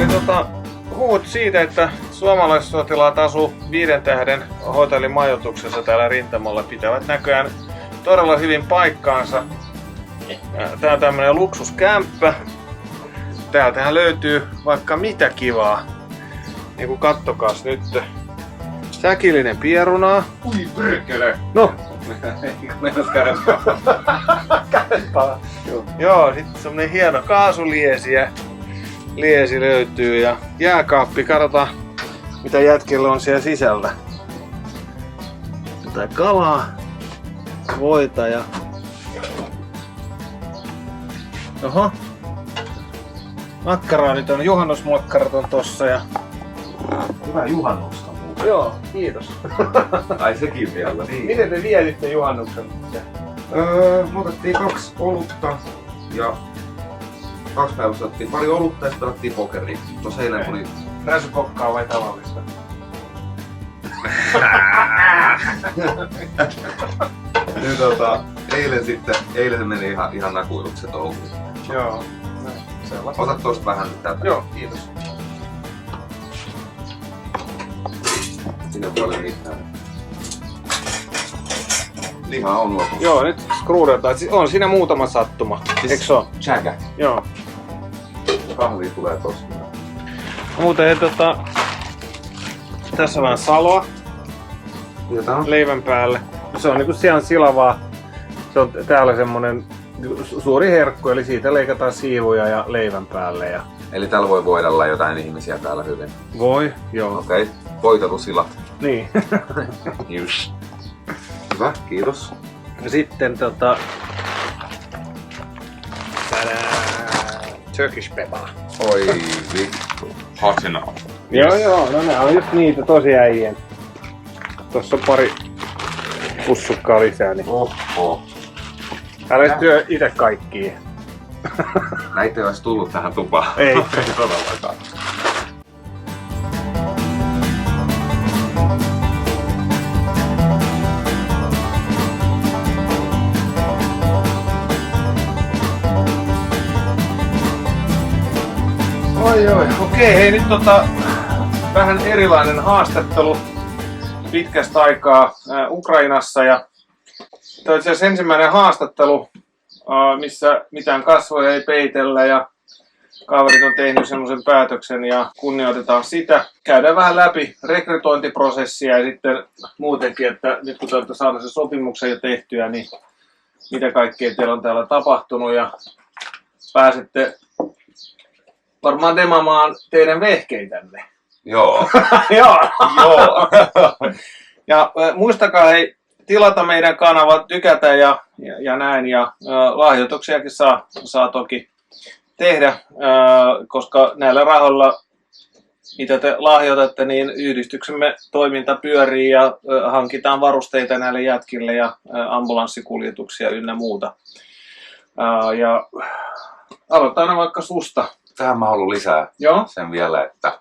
Eli huhut siitä, että suomalaissotilaat asuu 5 tähden hotellin majoituksessa täällä rintamalla pitävät näköjään todella hyvin paikkaansa. Tää on tämmönen luksuskämppä. Täältähän löytyy vaikka mitä kivaa. Niinku kattokaas nyt. Säkillinen pierunaa. Ui perkele! No! Meinas kädespala. Joo, sitten semmonen hieno liesi löytyy ja jääkaappi, katsotaan mitä jätkillä on siellä sisällä. Jotain kalaa, voita ja... Oho. Makkaronit on, juhannusmakkarat on tossa ja... Hyvää juhannusta muuten. Joo, kiitos. Ai sekin vielä, niin. Miten te vietitte juhannuksen? Me otettiin 2 olutta ja 2 päivästä otettiin pari olutta ja sitten pelattiin pokeria. Tuossa eilen tuli... Räsykokkaa vai tavallista? Nyt eilen se meni ihan nakuiluksi se touhu. Joo. Ota tosta vähän nyt tätä. Joo, kiitos. Siinä ei ole mitään. Liha on luotu. Joo, nyt skruudataan. On siinä muutama sattuma. Eiks oo? Chaga. Joo. Kahvi tulee tossa. Muuten tässä on vähän saloa leivän päälle. Se on niinku sian silavaa. Se on täällä semmonen suuri herkku, eli siitä leikataan siivuja ja leivän päälle. Ja... Eli täällä voi voidella jotain ihmisiä täällä hyvin. Voi, joo. Okei, voitelusilat. Niin. Just. Hyvä, kiitos. Ja sitten Turkish pepper. Oi vittu. Hot enough. Joo, no nää on just niitä tosi äijien. Tossa on pari pussukkaa lisää, niin Oho. älä työ ite kaikkia. Näitä ei olisi tullut tähän tupaan. Ei. Ei todellakaan. Oi, okei, hei nyt vähän erilainen haastattelu pitkästä aikaa Ukrainassa ja tämä on itse asiassa ensimmäinen haastattelu, missä mitään kasvoja ei peitellä ja kaverit on tehnyt semmoisen päätöksen ja kunnioitetaan sitä. Käydään vähän läpi rekrytointiprosessia ja sitten muutenkin, että nyt kun te olette saaneet sen sopimuksen jo tehtyä, niin mitä kaikkea teillä on täällä tapahtunut ja pääsette varmaan demaamaan teidän vehkeitänne. Joo. Joo. Joo. Ja muistakaa hei, tilata meidän kanava, tykätä ja näin. Ja lahjoituksiakin saa toki tehdä, koska näillä rahoilla, mitä te lahjoitatte, niin yhdistyksemme toiminta pyörii ja hankitaan varusteita näille jätkille ja ambulanssikuljetuksia ynnä muuta. Ja aloitetaan vaikka susta. Tähän mä haluan lisää Joo. sen vielä, että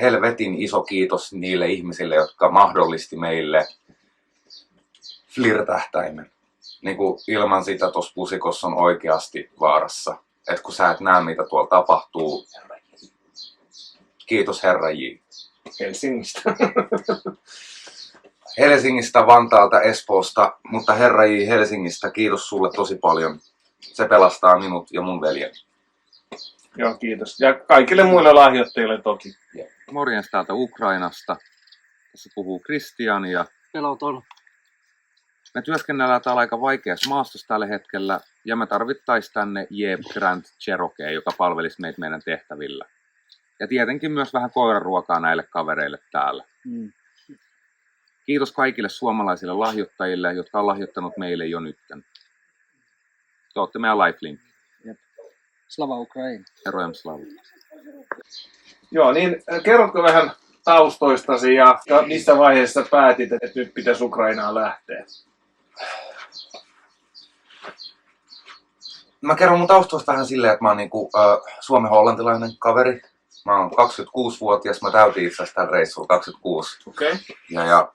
helvetin iso kiitos niille ihmisille, jotka mahdollisti meille flirtähtäimen. Niin kuin ilman sitä tossa pusikossa on oikeasti vaarassa. Et kun sä et näe mitä tuolla tapahtuu. Kiitos Herra J. Helsingistä. Helsingistä, Vantaalta, Espoosta, mutta Herra J. Helsingistä, kiitos sulle tosi paljon. Se pelastaa minut ja mun veljeni. Joo, kiitos. Ja kaikille muille lahjoittajille toki. Morjens täältä Ukrainasta. Tässä puhuu Kristian ja Peloton. me työskennellään täällä aika vaikeassa maastossa tällä hetkellä ja me tarvittaisiin tänne Jeep Grand Cherokee, joka palvelisi meitä meidän tehtävillä. Ja tietenkin myös vähän koiraruokaa näille kavereille täällä. Kiitos kaikille suomalaisille lahjoittajille, jotka on lahjoittanut meille jo nytten. Te olette meidän lifelink. Slava Ukraina. Herojem slava. Joo, niin kerrotko vähän taustoistasi ja missä vaiheessa päätit, että nyt pitäisi Ukrainaan lähteä? Mä kerron mun taustoista vähän silleen, että mä oon niinku, suomen-hollantilainen kaveri. Mä oon 26-vuotias, mä täytin itse asiassa tällä reissulla 26. Okei. Ja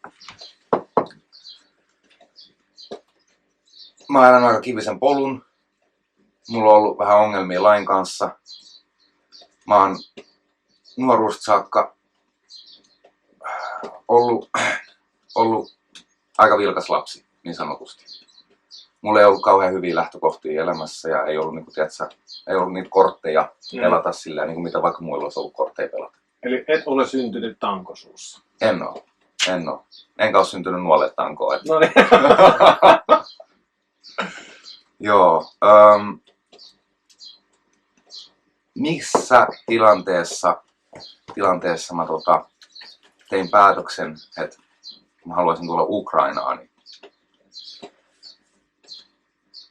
mä ajan aika kivisen polun. Mulla on ollut vähän ongelmia lain kanssa. Mä oon nuoruudesta saakka ollut aika vilkas lapsi, niin sanotusti. Mulla ei ollut kauhean hyviä lähtökohtia elämässä ja ei ollut, ei ollut niitä kortteja pelata sillä niin kuin mitä vaikka muilla olisi ollut kortteja pelata. Eli et ole syntynyt tankosuussa? En oo. Enkä ole syntynyt nuolle tankoon. No niin. Joo. Missä tilanteessa mä tein päätöksen, että mä haluaisin tulla Ukrainaan. Niin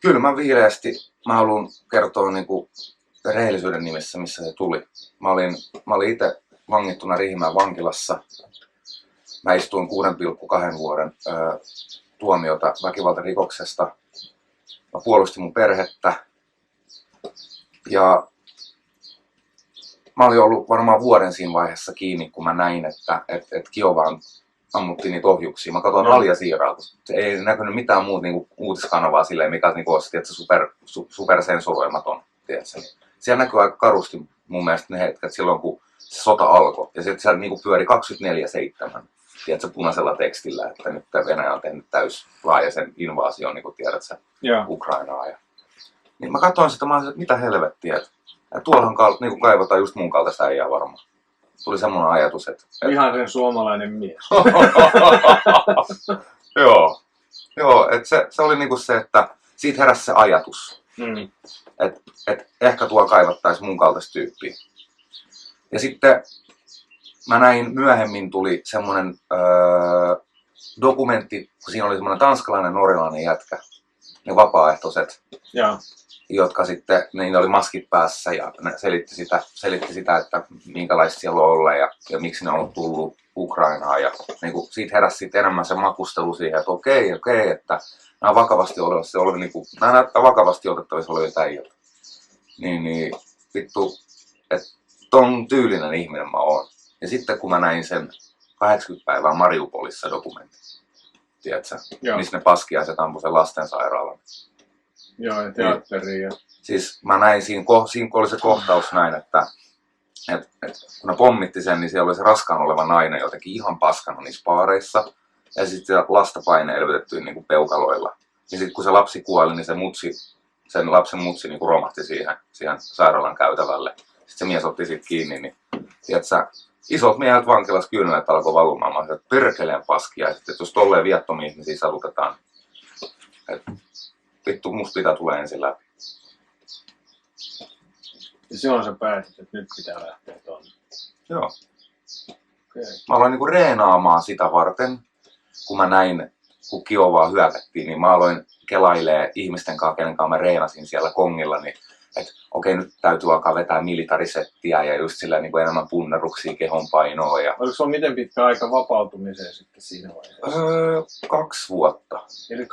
kyllä mä viileästi mä haluan kertoa niinku rehellisyyden nimissä, missä se tuli. Mä olin itse vangittuna Riihimäen vankilassa. Mä istuin 6,2 vuoden tuomiota väkivaltarikoksesta. Mä puolustin mun perhettä. Ja mä olin ollut varmaan vuoden siinä vaiheessa kiinni, kun mä näin, että Kiovaan ammuttiin niitä ohjuksia. Mä katsoin Al Jazeeraa, kun ei näkynyt mitään muuta niin uutiskanavaa silleen, mikä niin olisi supersensuroimaton. Siellä näkyy aika karusti mun mielestä ne hetket silloin, kun se sota alkoi. Ja sitten siellä niin pyöri 24/7 punaisella tekstillä, että nyt Venäjä on tehnyt täyslaajaisen invaasion, niin kuin tiedät sä, Ukrainaa. Niin mä katsoin sitä, mä olin, että mitä helvettiä. Tuollahan niin kaivataan just mun kaltaista äijää varmaan. Tuli semmoinen ajatus, että Ihan sen suomalainen mies. Joo, että se oli niinku se, että siitä heräsi se ajatus. Että ehkä tuolla kaivattaisiin mun kaltaista tyyppiä. Ja sitten mä näin myöhemmin tuli semmoinen dokumentti, kun siinä oli semmoinen tanskalainen norjalainen jätkä, ne vapaaehtoiset. Ja. Jotka sitten, niin oli maskit päässä ja ne selitti sitä, että minkälaista siellä on olla ja miksi ne on tullut Ukrainaan. Ja niin kuin siitä heräsi sitten enemmän se makustelu siihen, että okei, että nämä näyttää vakavasti otettavissa olevia äijät. Niin vittu, että ton tyylinen ihminen mä oon. Ja sitten kun mä näin sen 80 päivää Mariupolissa dokumentin, tiedätkö, missä ne paskiaiset ampui sen lastensairaalan. Joo, ja teatteriin. Siis mä näin siinä oli se kohtaus näin, että kun ne pommitti sen, niin siellä oli se raskaan oleva nainen jotenkin ihan paskana niissä paareissa. Ja sitten lasta paine elvytettiin niin kuin peukaloilla. Ja sitten kun se lapsi kuoli, niin sen lapsen mutsi niin kuin romahti siihen sairaalan käytävälle. Sitten se mies otti siitä kiinni, niin tiedätkö, isot miehet vankilassa kyyneleet alkoi valumaan. Mä sanoin, että perkeleen paskia. Ja sitten, että jos tolleen viattomia ihmisiä salutetaan, että vittu, musta pitää tulee ensin läpi. Ja silloin sä päätit, että nyt pitää lähteä tuonne. Joo. Okay. Mä aloin niinku reenaamaan sitä varten, kun mä näin, kun Kiovaa hyökättiin, niin mä aloin kelailee ihmisten kanssa, kenen kanssa mä reenasin siellä kongilla, niin että okei, nyt täytyy alkaa vetää militarisettiä ja just sillä niin kuin enemmän punneruksia, kehonpainoa. Ja oliko sulla miten pitkä aika vapautumiseen sitten siinä vaiheessa? 2 vuotta. Eli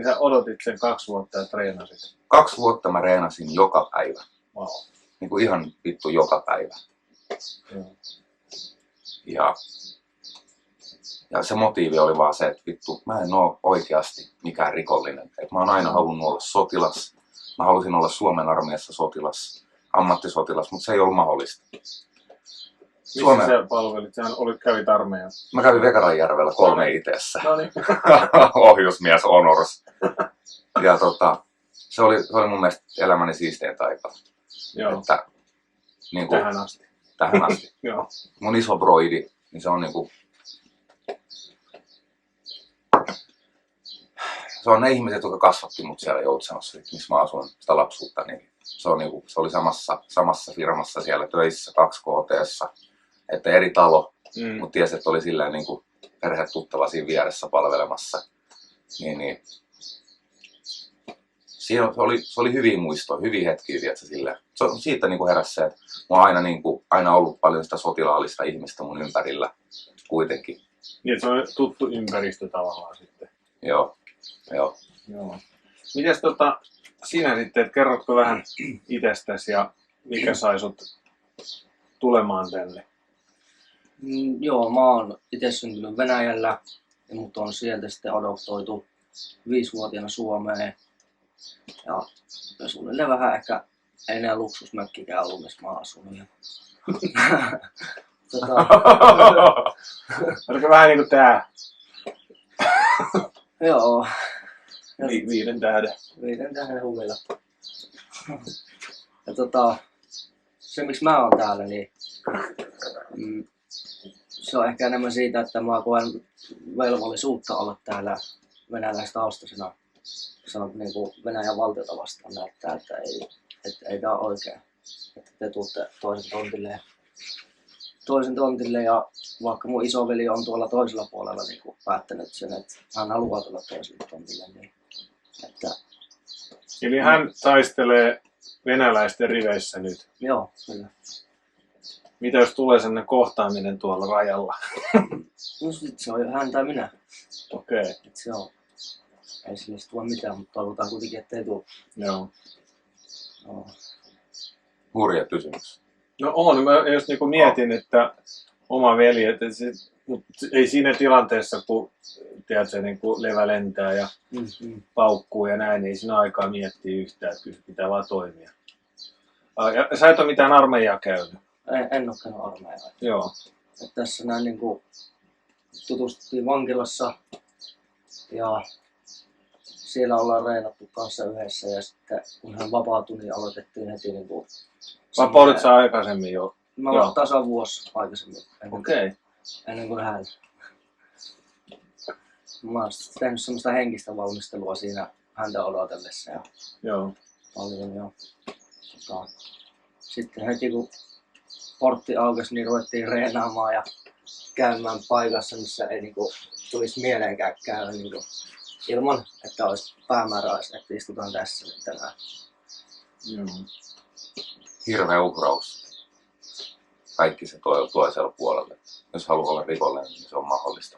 sä odotit sen 2 vuotta ja treenasit? 2 vuotta mä reenasin joka päivä. Wow. Niin kuin ihan vittu joka päivä. Ja se motiivi oli vaan se, että vittu, mä en oo oikeasti mikään rikollinen. Et mä oon aina halunnut olla sotilas. Mä halusin olla Suomen armeijassa sotilas, ammattisotilas, mutta se ei ollut mahdollista. Missä sä palvelit? Sähän kävit armeijassa. Mä kävin Vekaranjärvellä 3 IT:ssä. No niin. Ohjusmies honors. Ja se oli mun mielestä elämäni siistein taika. Joo. Että, niin kuin, tähän asti. Joo. Mun iso broidi, niin se on niinku, se on ne ihmiset, jotka kasvatti mut siellä Joutsenassa, missä mä asuin sitä lapsuutta, niin se oli samassa firmassa siellä töissä 2KT:ssa, että eri talo, mutta tiesi, että oli silleen niin kuin perhetuttava siinä vieressä palvelemassa. Niin. Siinä se oli hyviä muistoja, hyviä hetkiä, tiedätkö, silleen. Siitä niin kuin heräsi se, että mä oon aina ollut paljon sitä sotilaallista ihmistä mun ympärillä kuitenkin. Niin, että se on tuttu ympäristö tavallaan sitten. Joo. Mites sinä sitten, että kerrotko vähän itsestäsi ja mikä sai sut tulemaan tänne? Joo, mä oon itse syntynyt Venäjällä ja mut on sieltä sitten adoptoitu 5-vuotiaana Suomeen. Ja suunnilleen vähän ehkä ei enää luksusmökkikään ollut, missä mä asun. Oliko vähän niinku tää? Joo. 5 tähden. 5 tähden huvila. Ja se miksi mä oon täällä, niin se on ehkä enemmän siitä, että mä koen velvollisuutta olla täällä venäläistaustaisena. Sanot niin kuin Venäjän valtiota vastaan näyttää, että ei tää ole oikein. Että te tuutte toisen tontille ja vaikka mun isoveli on tuolla toisella puolella niin kuin päättänyt sen, että hän haluaa tulla toiselle tontille. Niin, että, Eli hän taistelee venäläisten riveissä nyt. joo, kyllä. Mitä jos tulee sellainen kohtaaminen tuolla rajalla? No sit se on hän tai minä. Okei, okay. Et se on. Ei sille tule mitään, mutta toivotaan kuitenkin, ettei tule. joo. No. Hurja kysymys. No on, mä just niinku mietin, että oma veli, että mutta ei siinä tilanteessa, kun tiedätkö, niin kuin levä lentää ja paukkuu ja näin, niin ei siinä aikaa miettiä yhtään, että kyllä pitää vaan toimia. Ja sä et ole mitään armeijaa käynyt? En ole käynyt armeijaa. Joo. Et tässä näin niin kuin tutustuttiin vankilassa ja siellä ollaan reenattu kanssa yhdessä ja sitten kun hän vapautui, niin aloitettiin heti niin kuin... Vapaudut sä aikaisemmin jo? Mä olen tasan vuosi aikaisemmin. Okei. Ennen kuin hän. Mä oon tehnyt semmoista henkistä valmistelua siinä häntä odotellessa ja Joo. paljon jo. Sitten heti kun portti aukesi, niin ruvettiin reenaamaan ja käymään paikassa, missä ei niinku tulisi mieleenkään käydä niinku, ilman, että olisi päämäärä, että istutaan tässä nyt tänään. Joo. Hirveä uhraus. Kaikki se toisella puolelle. Jos haluaa olla rikollinen, niin se on mahdollista.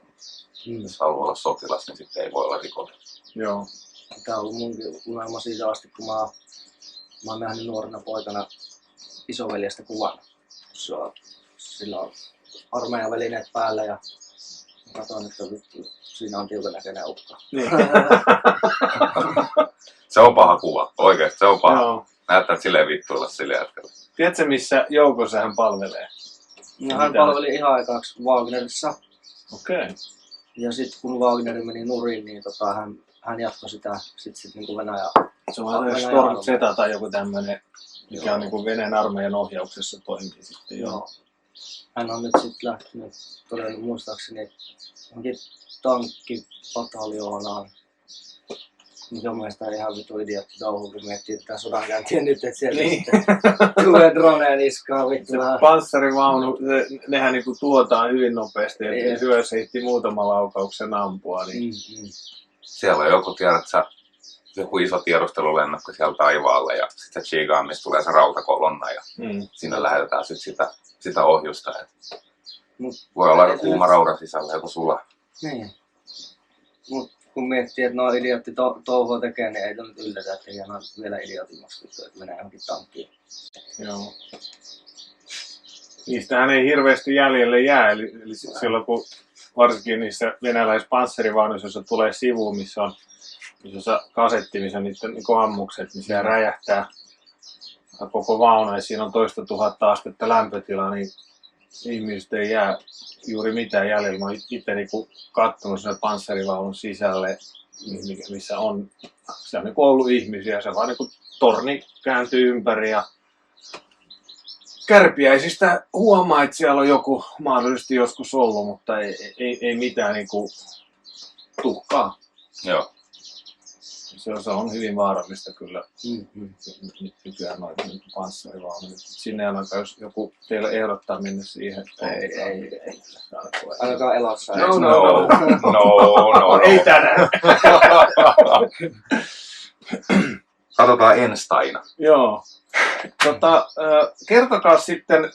Jos haluaa olla sotilas, niin sitten ei voi olla rikollinen. Joo. Tämä on ollut munkin unelma siitä asti, kun mä oon nähnyt nuorena poikana isoveljestä kuvan. Sillä on armeijan välineet päällä ja katson, että siinä on tiukan näköinen ukka. Niin. Se on paha kuva. Oikeasti se on paha. Joo. Näyttää, että silleen vittuilla sillä hetkellä. Tiedätkö, missä joukossa hän palvelee? No, hän palveli ihan aikaaksi Wagnerissa. Okei. Ja sitten kun Wagner meni nurin, niin hän jatkoi sitä sit niin Venäjä. Se on Storm Z tai joku tämmöinen, mikä on niin Venäjän armeijan ohjauksessa toimii sitten. Joo. Hän on nyt sitten lähtenyt todella muistaakseni johonkin tankkipataljoonaan. Mikä on mielestäni ihan vitu idiotti touhu, kun miettii tätä sodankäyntiä nyt, että siellä Niin. tulee droneen niskaan vittu. Se panssarivaunu, nehän niinku tuotaan hyvin nopeasti, että Niin. hyössä ehtii muutaman laukauksen ampua. Niin. Siellä on joku, tiedätkö, joku iso tiedustelulennokko siellä taivaalle ja sitten se Chigaan, mistä tulee se rautakolonna ja sinne lähetetään sitten sitä ohjusta. Voi olla aika kuuma rauda sisällä, joku sulla. Niin. Mut kun miettii, että no idiotti touhua tekee, niin ei tämä nyt yllätä, että hienoa vielä idiotimmaksi, että menee johonkin tankkiin. Joo. Niistähän ei hirveästi jäljelle jää, eli silloin kun varsinkin niissä venäläispanssarivaunuissa, joissa tulee sivuun, missä on kasetti, missä on niiden niin ammukset, niin siellä räjähtää koko vaunu ja siinä on 2 000 astetta lämpötila, niin ihmisistä ei jää juuri mitään jäljellä. Mä oon itse niinku kattonut sen panssarivaunun sisälle, missä on, se on niinku ollut ihmisiä, se vaan niinku torni kääntyy ympäri ja kärpiäisistä huomaa, että siellä on joku mahdollisesti joskus ollut, mutta ei mitään niinku tuhkaa. Joo. Se on hyvin vaarallista kyllä nykyään noita panssarivaunuja. Sinne ei ainakaan, jos joku teille ehdottaa mennä siihen. Ei. Ainakaan elossa. No. Ei tänään. Katsotaan Einsteina. Joo. Kertokaa sitten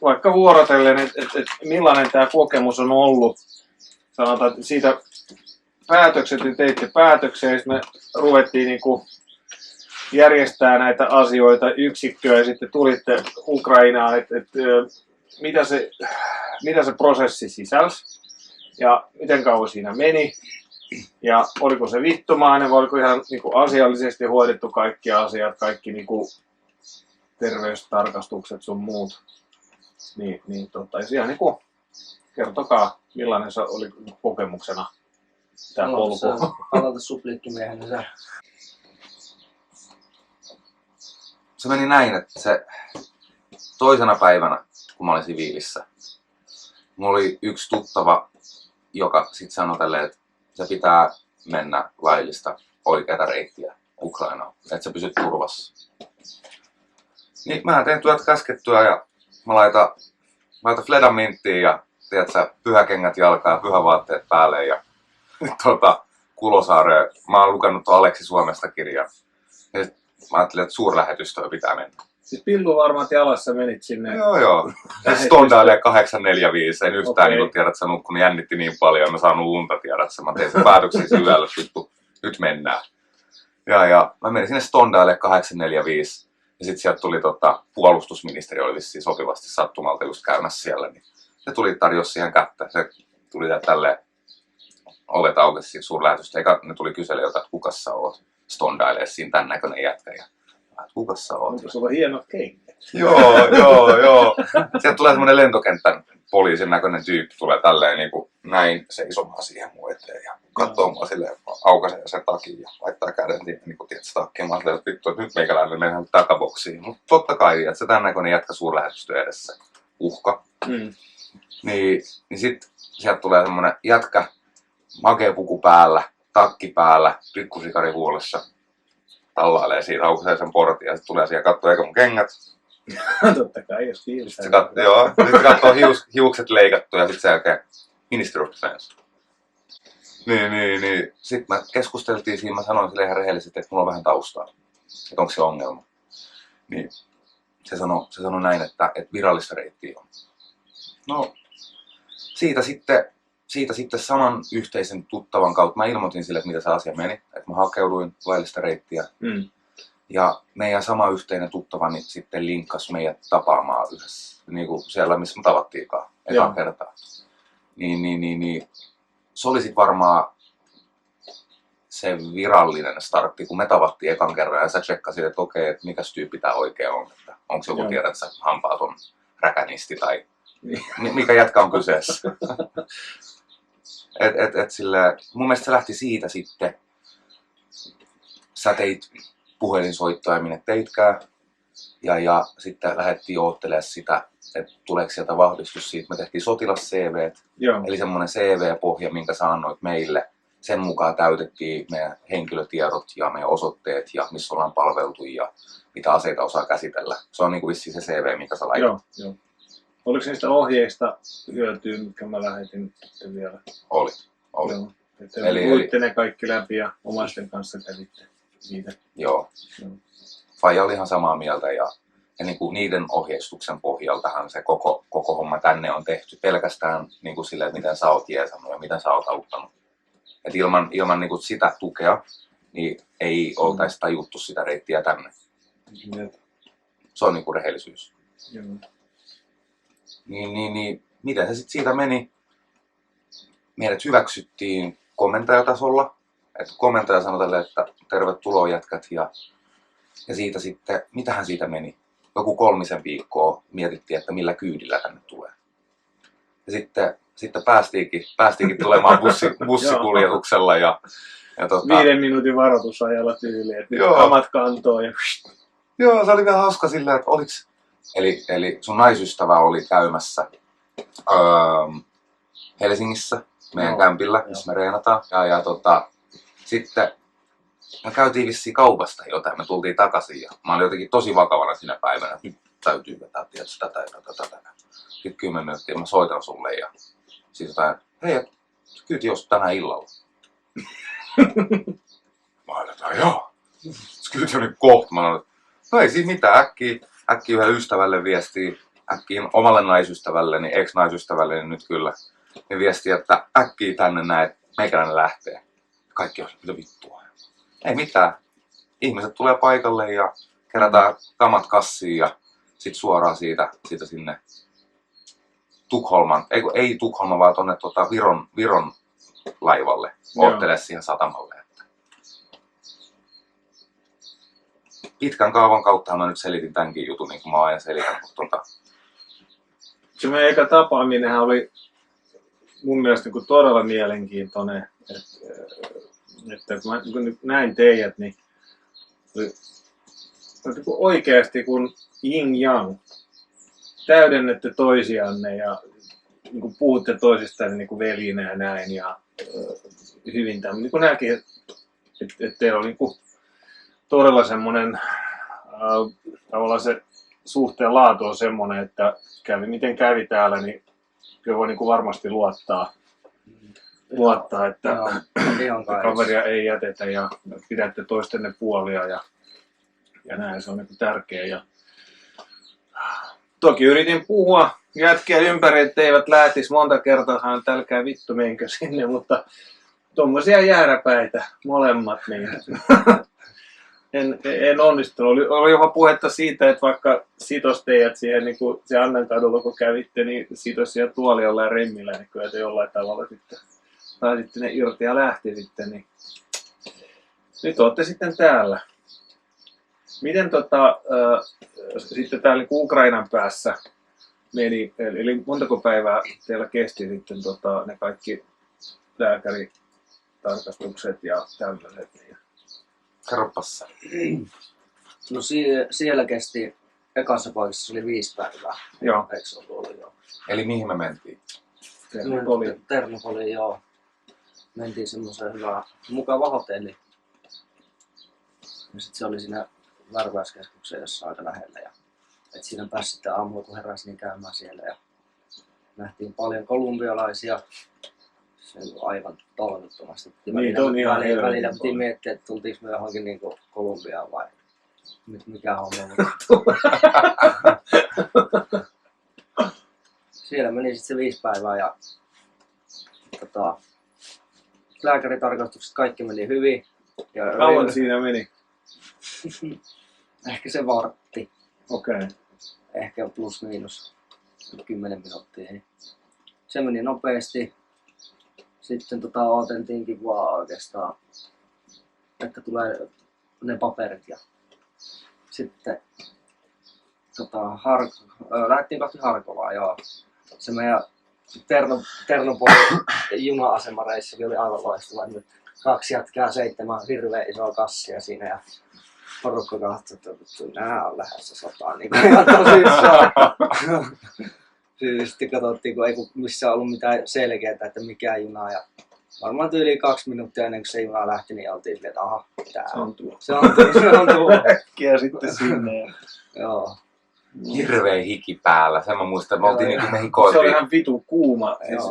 vaikka vuorotellen, että millainen tämä kokemus on ollut. Sanotaan, että siitä päätökset, niin teitte päätöksiä ja me ruvettiin niinku järjestää näitä asioita yksikköä ja sitten tulitte Ukrainaan, mitä se prosessi sisälsi ja miten kauan siinä meni Ja oliko se vittumainen vai oliko ihan niinku asiallisesti hoidettu kaikki asiat, kaikki niinku terveystarkastukset sun muut. Jos ihan niinku kertokaa millainen se oli kokemuksena tää polku. Aloita supliikkimiehenä sä. Se meni näin, että se toisena päivänä, kun mä olin siviilissä, mulla oli yksi tuttava, joka sitten sanoi tälleen, että se pitää mennä laillista oikeata reittiä Ukrainaan, että sä pysyt turvassa. Niin mä tein työt käskettyä ja mä laitan Fledan minttiin ja tiedätkö, pyhäkengät jalkaan, pyhävaatteet päälle ja Kulosaareen. Mä oon lukenut tuon Aleksi Suomesta kirjan. Ja mä ajattelin, että suurlähetystöön pitää mennä. Siis pilluvarmat jalassa menit sinne. Joo. Stondaille 845, en yhtään niin tiedä, että sä nukkun jännitti niin paljon ja mä saanut unta tiedä, että mä tein sen päätöksen syvällä, että vittu, nyt mennään. Ja mä menin sinne Stondaille 845 ja sitten sieltä tuli puolustusministeri oli vissiin sopivasti sattumalta just käymässä siellä. Niin se tuli tarjosi siihen kättä, se tuli tälleen ovet aukesi siinä suurlähetystä, eikä ne tuli kyselemään, että kuka sä oot Stondaille siinä tän näköinen jätkä. Ja kuka sä oot? Onko sulla hienot kengät? Joo. Sieltä tulee semmonen lentokentän poliisin näköinen tyyppi, tulee tälleen niin kuin näin seisomaan siihen mun eteen ja katsoo mua silleen, aukaisee sen takin ja laittaa käden niin kuin tietysti takkiin. Mä ajattelin, että vittu, että nyt meikäläinen mennään takaboksiin. Mutta totta kai, että se tän näköinen jätkä suurlähetystö edessä. Uhka. Niin sit sieltä tulee semmonen jätkä, makea puku päällä, takki päällä, pikkusikari huolessa. Tallailee siitä, aukaisee sen portin ja sitten tulee siihen kattoo eikä mun kengät. Totta kai, jos kiinnittää. Sitten kattoo hiukset leikattu ja sitten sen jälkeen Minister of Defense. Niin. Sitten me keskusteltiin siinä, mä sanoin sille ihan rehellisesti, että mulla on vähän taustaa. Että onko se ongelma. Niin se sanoi näin, että virallista reittiä on. No, siitä sitten saman yhteisen tuttavan kautta mä ilmoitin sille, että mitä se asia meni. Että mä hakeuduin laillista reittiä. Ja meidän sama yhteinen tuttavani sitten linkkasi meidät tapaamaan yhdessä. Niin kuin siellä, missä me tavattiinkaan. Ekaan kertaa. Niin. Se oli sitten varmaan se virallinen startti, kun me tavattiin ekan kerran. Ja sä tsekkasit, että okei, että mikäs tyyppi tää oikein on. Että onko se joku tiedä, että sä hampaaton räkänisti tai mikä jätkä on kyseessä. Mun mielestä se lähti siitä sitten. Sä teit puhelinsoittoa ja minne teitkään. Ja sitten lähdettiin oottelemaan sitä, että tuleeko sieltä vahvistus siitä. Me tehtiin sotilas-CVt, eli semmoinen CV-pohja, minkä sä annoit meille. Sen mukaan täytettiin meidän henkilötiedot ja meidän osoitteet ja missä ollaan palveltu ja mitä aseita osaa käsitellä. Se on niin kuin vissiin se CV, minkä sä laitat. Joo. Oliko niistä ohjeista hyötyä, mitkä mä lähetin sitten vielä? Oli. Joo. Eli luitte ne kaikki läpi ja omaisten kanssa kävitte niitä. Joo. Faija oli ihan samaa mieltä ja niin kuin niiden ohjeistuksen pohjaltahan se koko homma tänne on tehty pelkästään niin kuin silleen, että miten sä oot jeesannut ja miten sä oot auttanut. Et ilman niin kuin sitä tukea niin ei oltaisi tajuttu sitä reittiä tänne. Se on niin kuin rehellisyys. Joo. Niin, miten se sitten siitä meni? Meidät hyväksyttiin komentajatasolla. Että komentaja sanoi tälle, että tervetuloa jätkät ja siitä sitten, mitähän siitä meni? Joku 3 viikkoa mietittiin, että millä kyydillä tänne tulee. Ja sitten päästiinkin tulemaan bussikuljetuksella ja 5 minuutin varoitusajalla tyyliin, että nyt kamat kantoo ja... Joo, se oli vielä hauska sillä, että oliks... Eli sun naisystävä oli käymässä Helsingissä meidän kämpillä, missä me reenataan. Sitten me käytiin vissiin kaupasta jotain, me tultiin takaisin ja mä olin jotenkin tosi vakavana siinä päivänä, että nyt täytyy vetää tietysti tätä. Sitten 10 minuuttia mä soitan sulle ja siis jotain, hei, kyyti jos tänään illalla. Mä ajattelin, joo. Kyyti oli kohta, mä sanoin, no ei siinä mitään, äkkiä yhdelle ystävälle viestiä, äkkiä omalle naisystävälleni, ex-naisystävälleni nyt kyllä, niin viestiä, että äkkiä tänne näin, meikäläinen lähtee. Kaikki on mitä vittua. Ei mitään. Ihmiset tulee paikalle ja kerätään kamat kassiin ja sit suoraan siitä sinne Tukholman, ei Tukholman, vaan tonne Viron laivalle, Joo. oottele siihen satamalle. Että. Pitkän kaavan kautta mä nyt selitin tämänkin jutun, niin kuin mä aina selitän. Mutta Se meidän eka tapaaminenhan oli mun mielestä niin todella mielenkiintoinen. Että kun mä nyt näin teidät, niin oli oikeasti kun yin-yang. Täydennette toisianne ja niin kuin puhutte toisistaan niin kuin velinä ja näin. Ja hyvin tämmöinen. Niin kuin näki, että teillä on niin kuin todella semmoinen, tavallaan se suhteen laatu on semmoinen, että miten kävi täällä, niin kyllä voi niin kuin varmasti luottaa, että Ihan kai. kaveria ei jätetä ja pidätte toistenne puolia ja näin, se on niin kuin tärkeä. Ja toki yritin puhua jätkiä ympäri, että eivät lähtisi monta kertaa, sanon, että älkää vittu menkö sinne, mutta tuommoisia jääräpäitä molemmat, niin en onnistunut. Oli jopa puhetta siitä, että vaikka sitos teidät siihen niin kuin se Annankadulla, kun kävitte, niin sitos siellä tuoliolla ja remmillä, niin kyllä te jollain tavalla sitten pääsitte ne irti ja lähti sitten. Niin. Nyt olette sitten täällä. Miten sitten täällä niin Ukrainan päässä meni, eli montako päivää teillä kesti sitten ne kaikki lääkäritarkastukset ja tämmöiset? kerropas. No siellä kesti, ekassa paikassa oli 5 päivää. Joo. Eikö se ollut joo? Eli mihin me mentiin? Ternopoliin, joo. Mentiin semmoiseen hyvään, mukava hotelli. Ja sit se oli siinä värväyskeskuksessa jossain aika lähellä. Ja, et siinä pääsi sitten aamulla, kun heräsi, niin käymään siellä. Ja nähtiin paljon kolumbialaisia. Se on aivan toivottomasti. Niitä on ihan välillä piti miettiä, että tultiinko me johonkin niin Kolumbiaan vai mikä homma. Siellä meni sitten se 5 päivää ja lääkäritarkastukset kaikki meni hyvin. Ja Kauan siinä meni? ehkä se vartti. Okei. Ehkä plus miinus 10 minuuttia. Se meni nopeasti. Sitten oteltiinkin vaan oikeastaan, että tulee ne paperit ja sitten lähdettiin kohti Harkovaa, joo. Se meidän Ternopolin juna-asemareissu oli aivan loistava. 2 jätkää 7 hirveän isoa kassia siinä ja porukka katsoi, että nää on lähdössä sotaan. Niin ihan tosissaan. Sitten katsottiin, kun ei missään ollut mitään selkeää, että mikä juna. Ja varmaan yli 2 minuuttia ennen kuin se juna lähti, niin oltiin silleen, että aha, tää on tuo. Se on tuo. Äkkiä sitten sinne. Joo. Hirveä hiki päällä. Sen mä muistan, että me oltiin niinku me Se hikoiltiin. oli ihan vitu kuuma. Siis,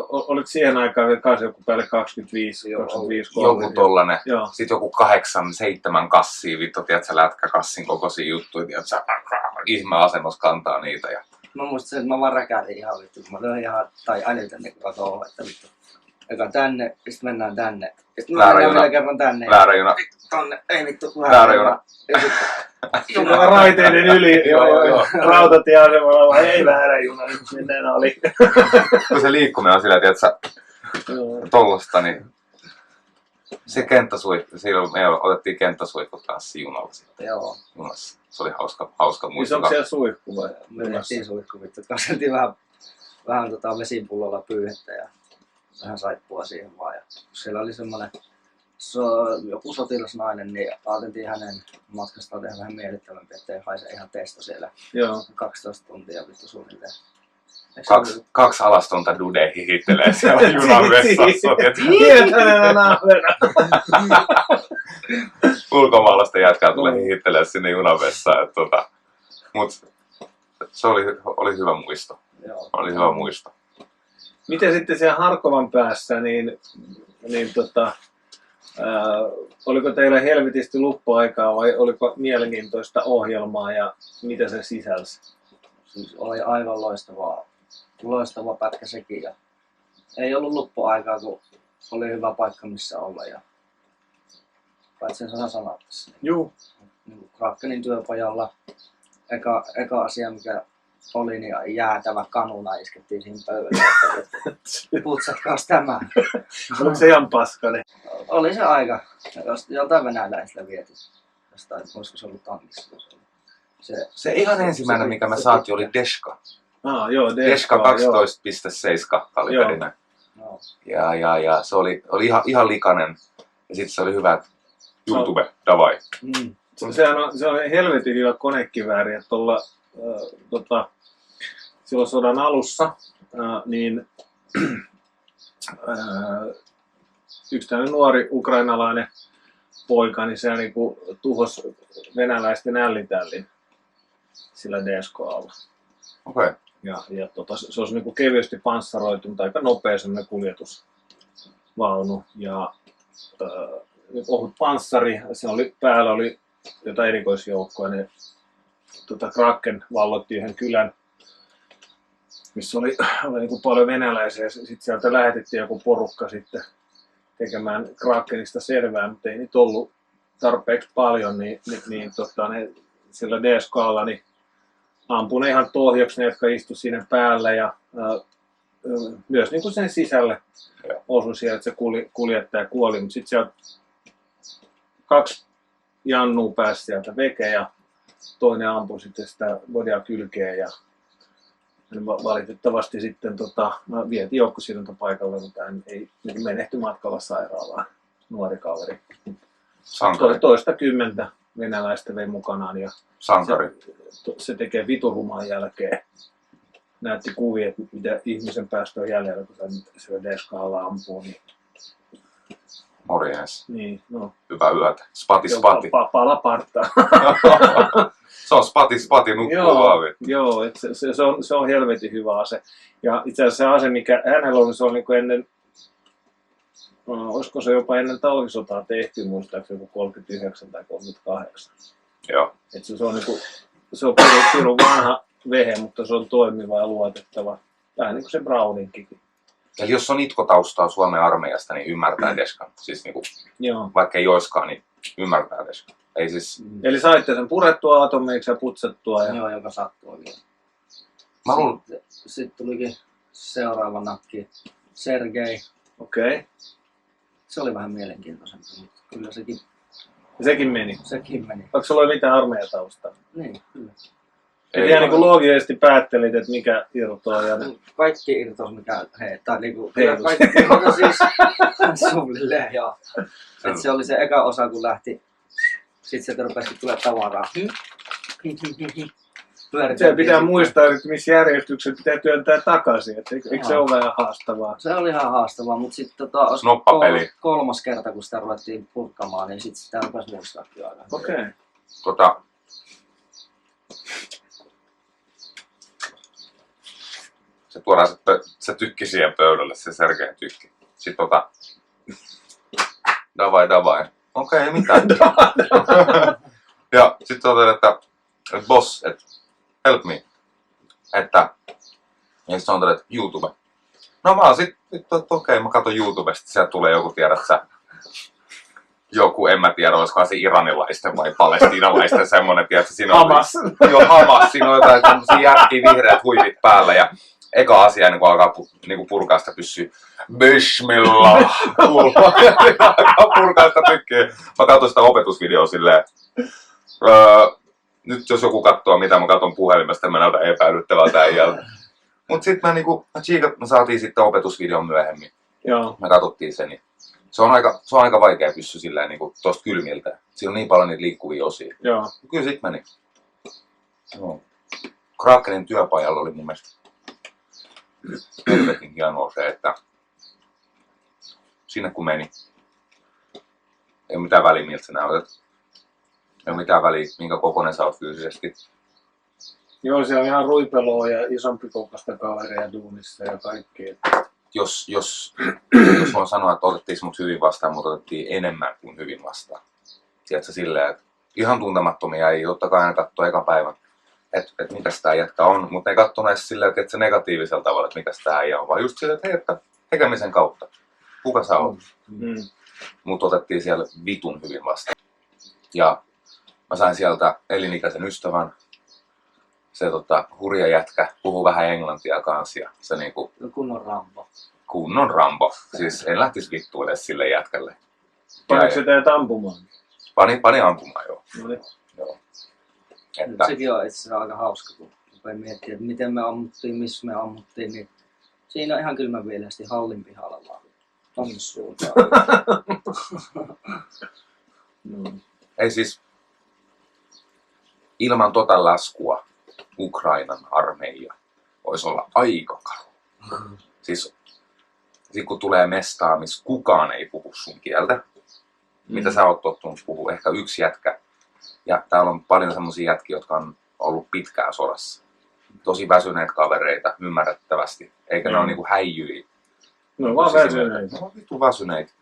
oliko siihen aikaan vielä kanssa joku päälle 25, Joo, 25, Joku 30? tollanen. Joo. Sitten joku 8-7 kassia, vittu, tiedätkö, lätkäkassin kokoisia juttuja, tiedätkö, ihmeasennossa kantaa niitä. Ja Mä muistan, että mä vaan räkäilin ihan vittu, kun mä löin ihan, tai älytän niin katoa, että vittu. Eka tänne, ja sitten mennään tänne. Ja sitten Väärä mennään juna. vielä kerran tänne. väärä juna. Vittu tonne, ei vittu, Väärä juna. Ja sit, Juna raiteiden yli, Joo. rautatieasemalla, vai ei väärä juna, nyt mennään oli. Kun se liikkuminen on sillä, tiedätkö, tollasta, niin se kenttäsuihku, silloin me otettiin kenttäsuihkut kanssa junalla sitten. joo. Junassa. Se oli hauska Niin muisto. onko siellä suihku vai? Menettiin suihku vittu. Kasteltiin vähän vesipullolla pyyhettä ja vähän saippua siihen vaan. Ja siellä oli semmonen joku sotilasnainen, niin ajateltiin hänen matkastaan tehdä vähän miellyttävämpi, ettei haise ihan testo siellä Joo. 12 tuntia vittu suunnilleen. Kaksi alastonta dude hihittelee siellä junan vessassa. Tietänä naamena. Ulkomaalaisten jätkää tulee hihittelee sinne junan vessaan. Mut se oli hyvä muisto. Joo. Oli hyvä muisto. Miten sitten siellä Harkovan päässä, oliko teillä helvetisti luppuaikaa vai oliko mielenkiintoista ohjelmaa ja mitä se sisälsi? Siis oli aivan loistava pätkä sekin. Ja ei ollut loppuaikaa, kun oli hyvä paikka missä olla. Ja kai sen sanat tässä. Juu. Niin Krakenin työpajalla eka asia, mikä oli niin jäätävä kanuna iskettiin siihen pöydälle, että putsatkaas tämä. Onko se ihan paskainen? Oli se aika, joltain venäläisellä viety. Jostain, olisiko se ollut tankissa? Se ihan ensimmäinen, mikä me saatiin, oli Deska. Joo, Deska joo. 12.7 kaliberinen. No. Ja se oli ihan likainen. Ja sitten se oli hyvä, että YouTube, davai. Se on helvetin hyvä konekivääri, että silloin sodan alussa niin yksi tämmöinen nuori ukrainalainen poika, niin se niinku tuhosi venäläisten ällitällin sillä DSK:lla. Okei. Ja se olisi niinku kevyesti panssaroitu, mutta aika nopea semmoinen kuljetusvaunu. Ja ohut panssari, päällä oli jotain erikoisjoukkoa. Ne Kraken valloitti yhden kylän, missä oli niinku paljon venäläisiä. Sitten sieltä lähetettiin joku porukka sitten tekemään Krakenista selvää, mutta ei niitä ollut tarpeeksi paljon, niin ne sillä DSK:lla niin ampui ne ihan tohjoksi ne, jotka istuivat siinä päällä ja myös niin kuin sen sisälle osui siellä, että se kuljettaja kuoli, mutta sitten sieltä 2 jannua pääsi sieltä veke ja toinen ampui sitten sitä bodia kylkeen ja valitettavasti sitten vietiin joukkosidontapaikalle, mutta hän ei menehty matkalla sairaalaan, nuori kaveri. Sankari. Toista kymmentä venäläistä vei mukanaan ja Sankari. se tekee viturumaan jälkeen. Näytti kuvia, että mitä ihmisen päästä on jäljellä, kun se DSK:lla ampuu. Morjens. Niin, no. Hyvää yötä. Spati. Pala partaa. Se on spati, nukkuu vaavi. Joo, se on helvetin hyvä ase. Ja itse asiassa se ase, mikä hänellä on, se on niin ennen, olisiko se jopa ennen talvisotaa tehty, muistaakseni joku 39 tai 38. Joo. Että se on pirun vanha vehe, mutta se on toimiva ja luotettava. Vähän niin kuin se Browninkikin. Eli jos on itkotaustaa Suomen armeijasta, niin ymmärtää Deskan. Siis niinku, Joo. vaikka ei oiskaan, niin ymmärtää Deskan. Ei siis... Eli saitte sen purettua atomeiksi ja putsattua. Ja... Joo, joka sattuu oikein. Sitten tulikin seuraava nakki, Sergei. Okei. Se oli vähän mielenkiintoisempi, mutta kyllä Sekin meni. sekin meni. Onko sulla mitään armeijataustaa? Niin, kyllä. Ihan niin kuin loogisesti päättelit, että mikä irtoaa. Ja... Kaikki irtos, mikä tai niinku, Heitus. kaikki irtos siis suunnilleen, joo. Et se oli se eka osa, kun lähti, sit se rupesi tulee tavaraa. Se pitää muistaa, että missä järjestyksessä pitää työntää takaisin, että eikö se ole vähän haastavaa? Se oli ihan haastavaa, mutta sitten Snoppapeli. kolmas kerta, kun sitä ruvettiin purkamaan, niin sitten sitä rupesi muistaakin aina. Okei. Se tuodaan se tykki siihen pöydälle, se Sergein tykki. Sitten davai. Okei, ei mitään. Ja sitten totean, että boss, että help me. Ja sitten sanotaan, että YouTube. No mä oon sitten, okei, mä katson YouTubesta, sieltä tulee joku, tiedät sä, joku, en mä tiedä, olisiko se iranilaisten vai palestiinalaisten semmonen, tiedätkö, siinä on... Hamas. Joo, Hamas, siinä on jotain tämmösiä järkiä vihreät huivit päällä ja eka asia, niin kun alkaa purkaa sitä pyssyä, Bismillah, alkaa purkaa sitä tykkiä. Mä katson sitä opetusvideoa silleen, nyt jos joku katsoo mitä mä katson puhelimesta, mä näytän epäilyttävältä äijältä. Mut sit me saatiin sitten opetusvideon myöhemmin. Joo. Me katsottiin sen, niin se on aika vaikea pyssy silleen niin tosta kylmiltä. Siinä on niin paljon niitä liikkuvia osia. Joo. Kyllä sit meni. No. Krakenin työpajalla oli mun mielestä helvetin hienoa se, että sinne kun meni, ei ole mitään väliä miltä sä näytät. Ei ole mitään väliä minkä kokoinen sä oot fyysisesti. Joo, siellä on ihan ruipeloa ja isompi kokoista kavereja duunissa ja kaikki. Jos voin sanoa, että otettiin mut hyvin vastaan, mutta otettiin enemmän kuin hyvin vastaan. Tiedätkö silleen, että ihan tuntemattomia ei totta aina katsoa eka päivän, että mikä tää jätkä on, mutta ne katsoo näissä silleen, että se negatiivisella tavalla, että mikä tää äijä on, vaan just silleen, että hei, että tekemisen kautta. Kuka sä oot? Mut otettiin siellä vitun hyvin vastaan. Ja mä sain sieltä elinikäisen ystävän. se hurja jätkä puhuu vähän englantia kanssa ja se niinku Kunnon Rambo. kunnon Rambo. Siis en lähtisi vittuun edes sille jätkälle. Paniko se teidät ampumaan? Pani ampumaan, joo. No niin. Joo. Että, Sekin on itse asiassa aika hauska, kun rupeaa miettimään, että miten me ammuttiin, missä me ammuttiin, niin siinä on ihan kylmänviileästi hallin pihalla vaan. Tonne suuntaan. ei siis ilman tota laskua Ukrainan armeija voisi olla aika karu. Siis kun tulee mestaa, missä kukaan ei puhu sun kieltä, mitä sä oot tottunut puhua, ehkä yksi jätkä. Ja täällä on paljon semmosia jätkiä, jotka on ollut pitkään sodassa. Tosi väsyneet kavereita, ymmärrettävästi. Eikä ne ole niinku häijyjä. No vaan väsyneitä. Ne on vittu väsyneitä.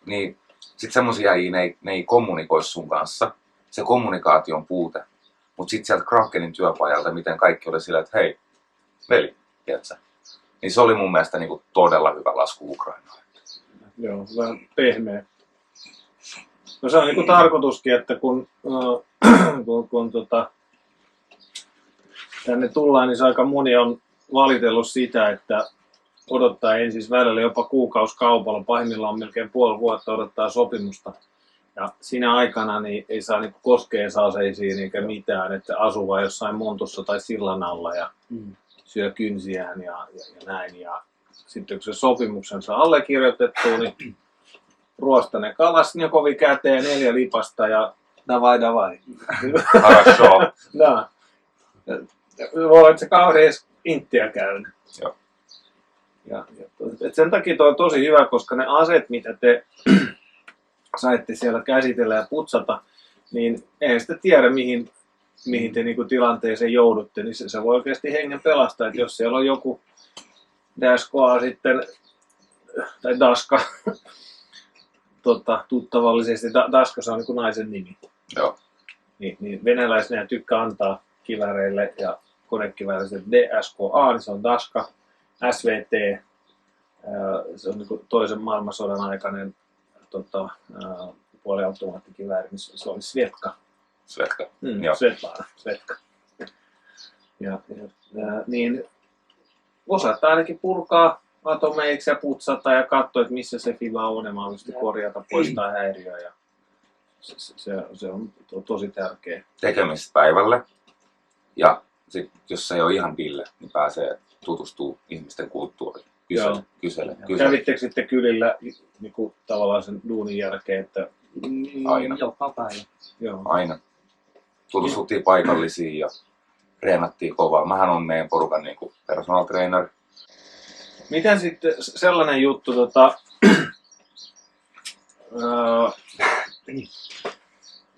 Niin sit semmosia äijä, ne ei kommunikoi sun kanssa. Se kommunikaation puute. Mut sit sieltä Krakenin työpajalta, miten kaikki oli sillä, että hei, veli, tiedätkö? Niin se oli mun mielestä niinku todella hyvä lasku Ukrainaan. Joo, vähän pehmeä. No se on niinku tarkoituskin, että kun tänne tullaan, niin se aika moni on valitellut sitä, että odottaa ensin välillä jopa kuukausikaupalla, pahimmillaan melkein puoli vuotta odottaa sopimusta. Ja siinä aikana niin ei saa niinku koskea aseisiin eikä mitään, että asuu vaan jossain montussa tai sillan alla ja syö kynsiään ja näin. Ja sitten kun se sopimuksen saa allekirjoitettu, niin ruosta ne Kalasnjakovi käteen, 4 lipasta ja davai. Хорошо. No. Voi olla, että se kaveri edes inttiä käynyt. Joo. Et sen takia toi on tosi hyvä, koska ne aseet, mitä te saitte siellä käsitellä ja putsata, niin eihän sitä tiedä, mihin te niinku tilanteeseen joudutte, niin se voi oikeasti hengen pelastaa, että jos siellä on joku Daskoa sitten, tai Daska, tuttavallisesti, Daska se on niin naisen nimi. Joo. Niin venäläiset tykkää antaa kivääreille ja konekivääreille DSKA, niin se on Daska, SVT, se on niin toisen maailmansodan aikainen puoliautomaattikivääri, niin se oli Svetka. Svetka. Joo. Svetka. Niin osataan ainakin purkaa atomeiksi ja putsata ja katsoa, että missä se fiba on ja mahdollisesti korjata, poistaa häiriöä. Ja se on tosi tärkeä. Tekemistä päivälle. Ja sit, jos se ei ole ihan ville, niin pääsee tutustuu ihmisten kulttuuriin. Kysele. Kävittekö sitten kylillä niin kuin, tavallaan sen duunin jälkeen? Että... Aina. Joka päivä. Joo. Aina. Tutustuttiin paikallisiin ja treenattiin kovaa. Mähän on meidän porukan niin kuin personal trainer. Miten sitten sellainen juttu,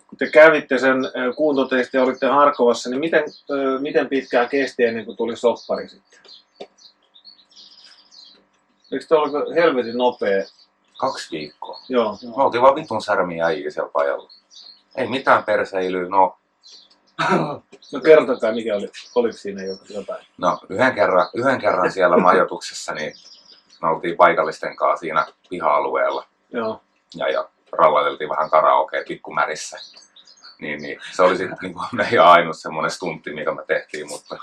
kun te kävitte sen kuuntotestin ja olitte Harkovassa, niin miten pitkään kesti ennen kuin tuli soppari sitten? Eikö te ollut helvetin nopea? 2 viikkoa. Joo. Me oltiin vaan vitun särmiä äijä siellä pajalla. Ei mitään perseilyä, no No kertokaa, mikä oli, oliko siinä jotain? No yhden kerran siellä majoituksessa niin me oltiin paikallisten kanssa siinä piha-alueella Joo. ja rallateltiin vähän karaokea pikkumärissä. Niin, se oli sitten niin meidän ainut semmoinen stuntti, mikä me tehtiin, mutta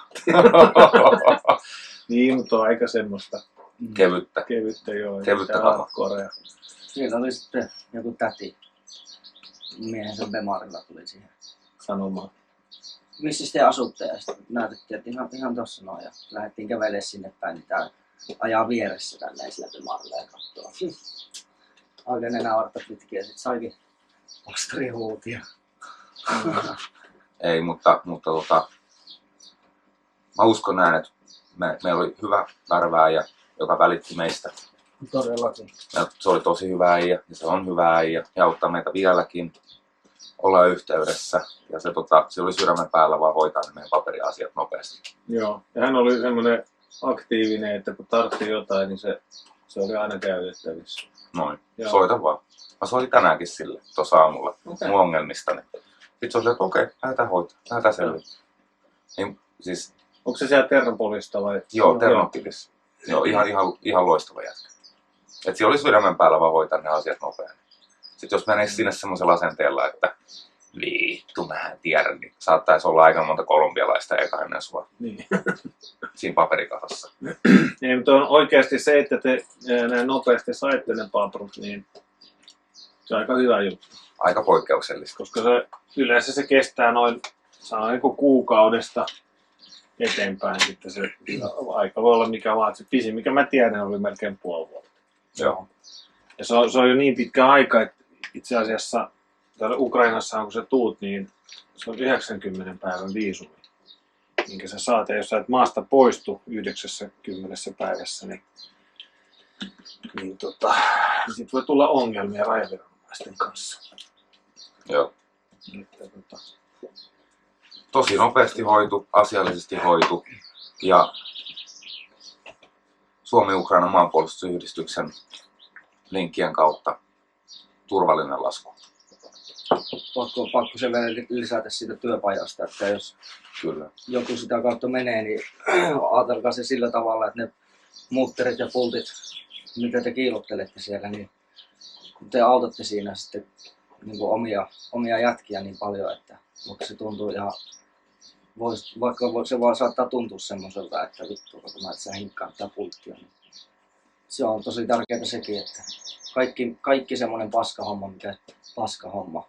Niin, mutta on aika semmoista kevyttä. Kevyttä hardcorea. Siinä oli sitten joku täti. Miehen sen Bemarilla tuli siihen Sanomaan. missä sitten asutte, ja sitten näytettiin, että ihan tossa noin, ja lähdettiin kävelemään sinne päin, niin tää ajaa vieressä tälleen sillä Bemarilla ja kattoo. Oikein enää vartta pitkin, ja sitten saikin postarihuutia. Ei, mutta mä uskon näin, että meillä oli hyvä värvääjä, joka välitti meistä. Todellakin. Ja se oli tosi hyvä äijä ja se on hyvä äijä ja auttaa meitä vieläkin olla yhteydessä. Ja se oli sydämen päällä vaan hoitaa ne meidän paperiasiat nopeasti. Joo, ja hän oli semmoinen aktiivinen, että kun tarvitsi jotain, niin se oli aina käytettävissä. Noin, Joo. soita vaan. Mä soitin tänäänkin sille tuossa aamulla mun ongelmistani. Sitten se oli, että okei, lähdetään hoitaa, lähdetään selvittämään. Niin, siis, Onko se siellä Ternopolista vai? joo, Ternopilissa. Joo, ihan loistava jätkä. Et siellä oli sydämen päällä vaan hoitaa ne asiat nopeasti. Sitten jos menisi sinne semmoisella asenteella, että Vittu, mä en tiedä. Niin saattaisi olla aika monta kolumbialaista eka ennen sua Niin. siinä paperikasassa. Niin, mutta on oikeasti se, että te näin nopeasti saitte ne paprut, niin se on aika hyvä juttu. Aika poikkeuksellista. Koska yleensä se kestää noin niin kuin kuukaudesta eteenpäin. Sitten se aika voi olla mikä vaan. Se pisin, mikä mä tiedän, oli melkein puoli vuotta. Joo. Ja se on jo niin pitkä aika, että itse asiassa täällä Ukrainassa, kun sä tuut, niin se on 90 päivän viisumi, minkä sä saat. Ja jos sä et maasta poistu 90 päivässä, niin sit voi tulla ongelmia rajaviranomaisten kanssa. Joo. Että, Tosi nopeasti hoitu, asiallisesti hoitu ja Suomi-Ukrainan maanpuolustusyhdistyksen linkkien kautta turvallinen lasku. Pakko sen vielä lisätä siitä työpajasta, että jos Kyllä. joku sitä kautta menee, niin ajatelkaa se sillä tavalla, että ne mutterit ja pultit, mitä te kiilottelette siellä, niin kun te autatte siinä sitten niin kuin omia jätkiä niin paljon, että vaikka se tuntuu ihan, vaikka se vaan saattaa tuntua semmoiselta, että vittu, kun mä sä hinkkaan tätä pulttia, niin se on tosi tärkeää sekin, että kaikki semmoinen paskahomma,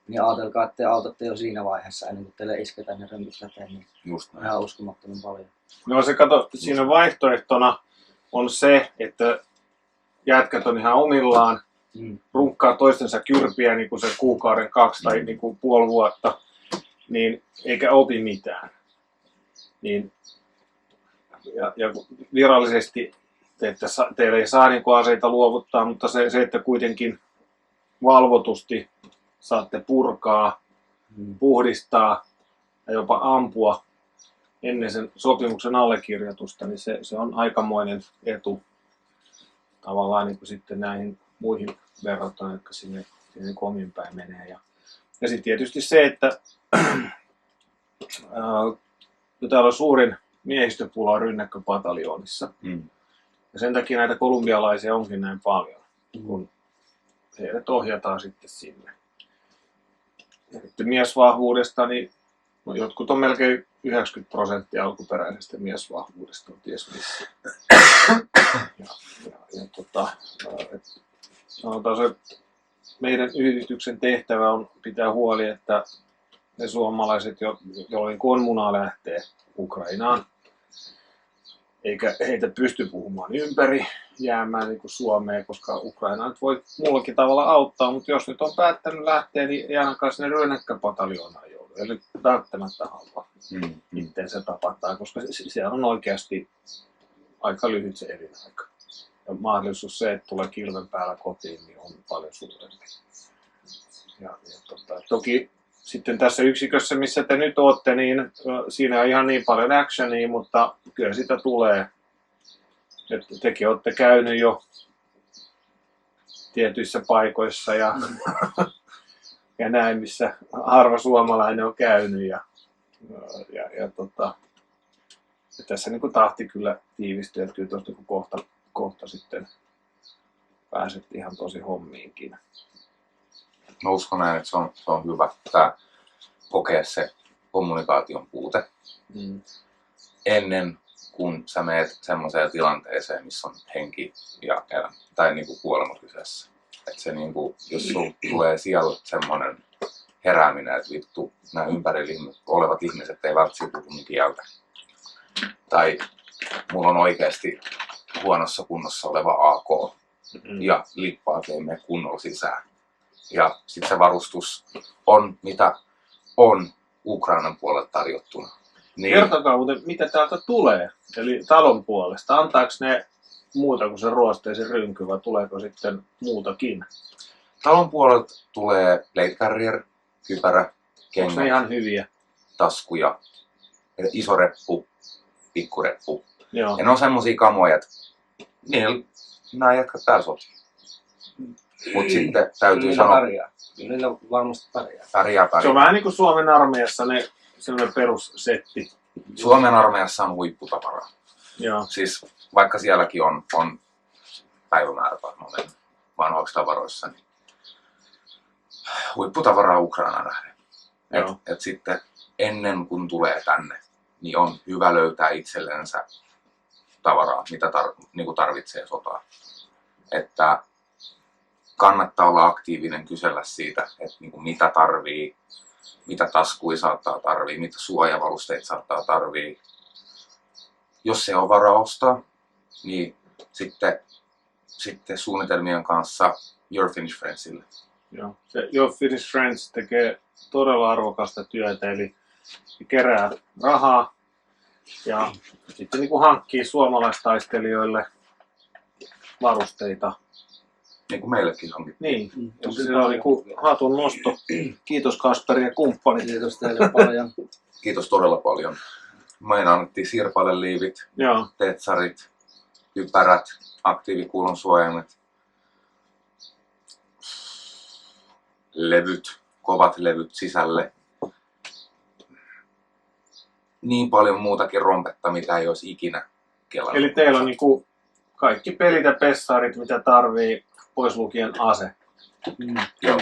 niin ajatelkaa, että te autatte jo siinä vaiheessa ennen kuin teille isketään ne römpyt käteen, niin Just näin. ihan uskomattoman paljon. no se kato, siinä vaihtoehtona on se, että jätkät on ihan omillaan, runkkaa toistensa kyrpiä niin kuin se kuukauden, 2 tai niin kuin puoli vuotta, niin eikä opi mitään. Niin, ja virallisesti teille ei saa niin kuin aseita luovuttaa, mutta se, että kuitenkin valvotusti saatte purkaa, puhdistaa ja jopa ampua ennen sen sopimuksen allekirjoitusta, niin se on aikamoinen etu tavallaan niin kuin sitten näihin muihin verrattuna, jotka sinne komin päin menee. Ja sitten tietysti se, että täällä on suurin miehistöpula rynnäkköpataljoonissa. Ja sen takia näitä kolumbialaisia onkin näin paljon, kun heidät ohjataan sitten sinne. Ja sitten miesvahvuudesta, niin no jotkut on melkein 90% alkuperäisestä miesvahvuudesta, on ties missä. Sanotaan se, meidän yhdistyksen tehtävä on pitää huoli, että ne suomalaiset, joilla on munaa lähtee Ukrainaan, eikä heitä pysty puhumaan ympäri jäämään niin kuin Suomeen, koska Ukraina nyt voi muullakin tavalla auttaa, mutta jos nyt on päättänyt lähteä, niin ei ainakaan sinne rynnäkköpataljoonaan joudu. Eli välttämättä halua miten se tapahtuu, koska siellä on oikeasti aika lyhyt se elinaika. Ja mahdollisuus se, että tulee kilven päällä kotiin, niin on paljon suurempi. Toki sitten tässä yksikössä, missä te nyt olette, niin siinä on ihan niin paljon actionia, mutta kyllä sitä tulee. Että tekin olette käynyt jo tietyissä paikoissa ja näin, missä harva suomalainen on käynyt. Ja tässä niin kuin tahti kyllä tiivistyy, että kyllä tuosta kohta sitten pääset ihan tosi hommiinkin. Mä uskon näin, että se on hyvä. Tää kokea se kommunikaation puute ennen kuin sä meet semmoiseen tilanteeseen, missä on henki ja elämä, tai niinku kuolema kyseessä. Et se niinku, jos sulla tulee siellä semmoinen herääminen, että vittu, nämä ympärillä olevat ihmiset ei välttämättä puhu mun kieltä. Tai mulla on oikeasti huonossa kunnossa oleva AK ja lippaat ei mene kunnolla sisään. Ja sitten se varustus on, mitä on Ukrainan puolelta tarjottuna. Niin. Kertokaa muuten, mitä täältä tulee, eli talon puolesta. Antaako ne muuta kuin se ruosteisen rynky vai tuleeko sitten muutakin? Talon puolelta tulee Blade Carrier, kypärä, kengät, onko ne ihan hyviä? taskuja, iso reppu, pikku reppu. Joo. Ja ne on semmosia kamoja, että nämä jätkät täällä sotii. Mut sitten täytyy sanoa, Kyllä niillä varmasti pärjää. pärjää. Se on vähän niin kuin Suomen armeijassa sellainen perussetti. Suomen armeijassa on huipputavaraa. Joo. Siis vaikka sielläkin on päivämäärät vanhoiksi tavaroissa, niin huipputavaraa Ukrainaan nähden. Joo. Et sitten ennen kuin tulee tänne, niin on hyvä löytää itsellensä tavaraa, mitä niin tarvitsee sotaan. Että kannattaa olla aktiivinen, kysellä siitä, että niin kuin mitä tarvii, mitä taskuja saattaa tarvii, mitä suojavarusteita saattaa tarvii. Jos se on varaa ostaa, niin sitten suunnitelmien kanssa Your Finnish Friendsille. Joo. Se Your Finnish Friends tekee todella arvokasta työtä, eli kerää rahaa ja sitten niin kuin hankkii suomalaistaistelijoille varusteita. Niin kuin meillekin onkin. Niin, sillä on niin kuin hatun nosto. Kiitos Kasperi ja kumppanit. Kiitos teille paljon. Kiitos todella paljon. Meidän annettiin sirpaleliivit, Joo, tetsarit, ypärät, aktiivikuulon suojaimet, levyt, kovat levyt sisälle. Niin paljon muutakin rompetta, mitä ei olisi ikinä kelannut. eli teillä on niin kuin kaikki pelit ja pessarit, mitä tarvii, pois lukien ase. Joo.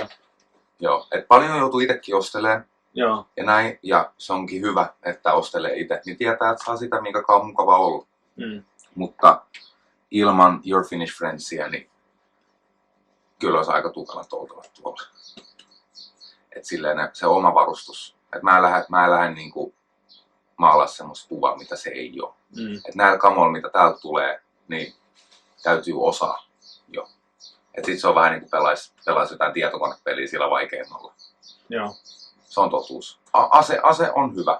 Joo. Et paljon joutuu itsekin ostelemaan Joo, ja näin, ja se onkin hyvä, että ostelee itse, niin tietää, että saa sitä, minkä on mukava olla. Mutta ilman Your Finnish Friendsia, niin kyllä olisi aika tukalat oltava tuolla. Et silleen se oma varustus. Et mä en lähde niinku maalaa semmoista kuvaa, mitä se ei ole. Et näillä kamoilla, mitä täältä tulee, niin täytyy osaa jo. Et sit se on vähän niinku pelaisi jotain tietokonepeliä sillä vaikeimmalla. joo. Se on totuus. Ase on hyvä.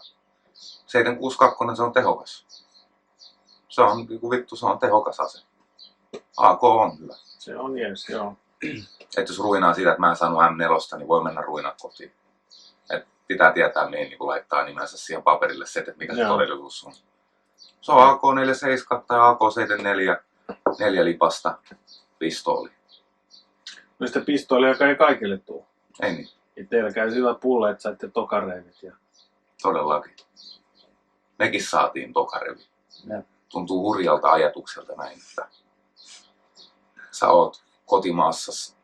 762 se on tehokas. Se on vittu, se on tehokas ase. AK on hyvä. Se on jees, joo. Et jos ruinaa siitä, että mä en saanut M4, niin voi mennä ruinaa kotiin. Et pitää tietää, mihin niin laittaa nimensä siihen paperille se, että mikä se todellisuus on. Se on AK-47 tai AK-74, 4 lipasta, pistooli. No sitä pistoolia, joka ei kaikille tule. Ei niin, Ja teillä käy hyvä pulle, että saitte tokareivit. Ja... todellakin. Mekin saatiin tokarevi. Jep. Tuntuu hurjalta ajatukselta näin, että sä oot kotimaassa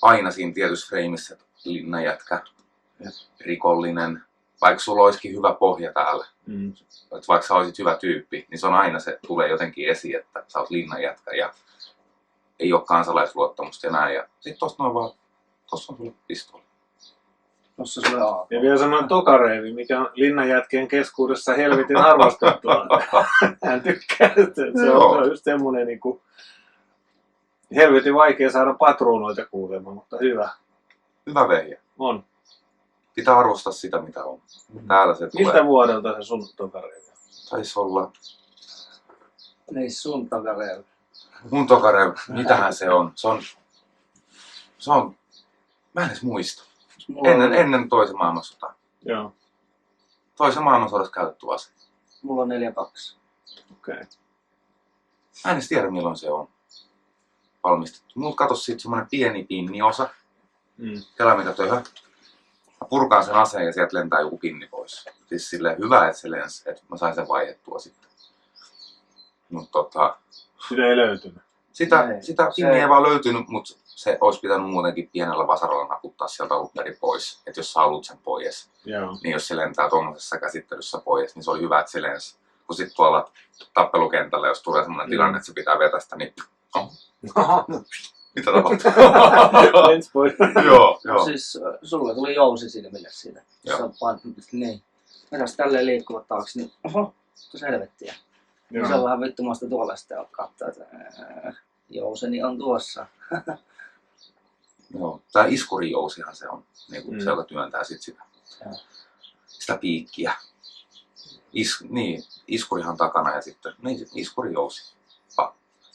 aina siinä tietyssä freimissä linnanjätkä, rikollinen, vaikka sulla olisikin hyvä pohja täällä, että vaikka sä olisit hyvä tyyppi, niin se on aina se, tulee jotenkin esiin, että sä oot linnanjätkä ja ei ole kansalaisluottamusta ja näin. Ja sit tosta noin vaan, tossa on sulle pistooli. Tossa sulle AK. Ja vielä semmoinen tokareivi, mikä on linnanjätkien keskuudessa helvetin arvostettua. Hän tykkää, että se on just semmoinen niinku helvetin vaikea saada patruunoita kuulemma, mutta hyvä. Hyvä vehjä. On. Pitää arvostaa sitä, mitä on. Täällä se tulee. Miltä vuodelta se sun tokareivi? Taisi olla Ei sun takareella. mun tokarev, mitähän se on? Se on, mä en edes muista. Ennen toisen maailmansotaa. Joo, Toisen maailmansodassa käytetty ase. Mulla on 4.2. okei. Mä en edes tiedä, milloin se on valmistettu. Mut kato siitä semmonen pieni pinniosa. Kela mitä töhö. Mä purkaan sen aseen ja sieltä lentää joku pinni pois. Siis silleen hyvä, että se lensi, että mä sain sen vaihdettua sitten. Mut Sitä ei löytynyt. sitä Se- pinniä ei vaan löytynyt, mut se olisi pitänyt muutenkin pienellä vasaralla naputtaa sieltä alun perin pois. Että jos sä haluat sen pois, Joo. niin jos se lentää tuommoisessa käsittelyssä pois, niin se oli hyvä, että se lensi. Kun sit tuolla tappelukentällä, jos tulee semmoinen tilanne, että se pitää vetästä, niin mitä tapahtuu? Lens pois. Joo. Siis sulle tuli jousi silmille siinä. Joo. Sä niin. Vedäs tälleen liikkuvat taakse, niin oho, tuossa helvettiä. Joo. Se on vähän vittumasta tuolla sitten katsoa, että jouseni on tuossa. Joo. Tää iskurijousihan se on, niin kuin se, joka työntää sit sitä piikkiä. Iskurihan takana ja sitten iskurijousi.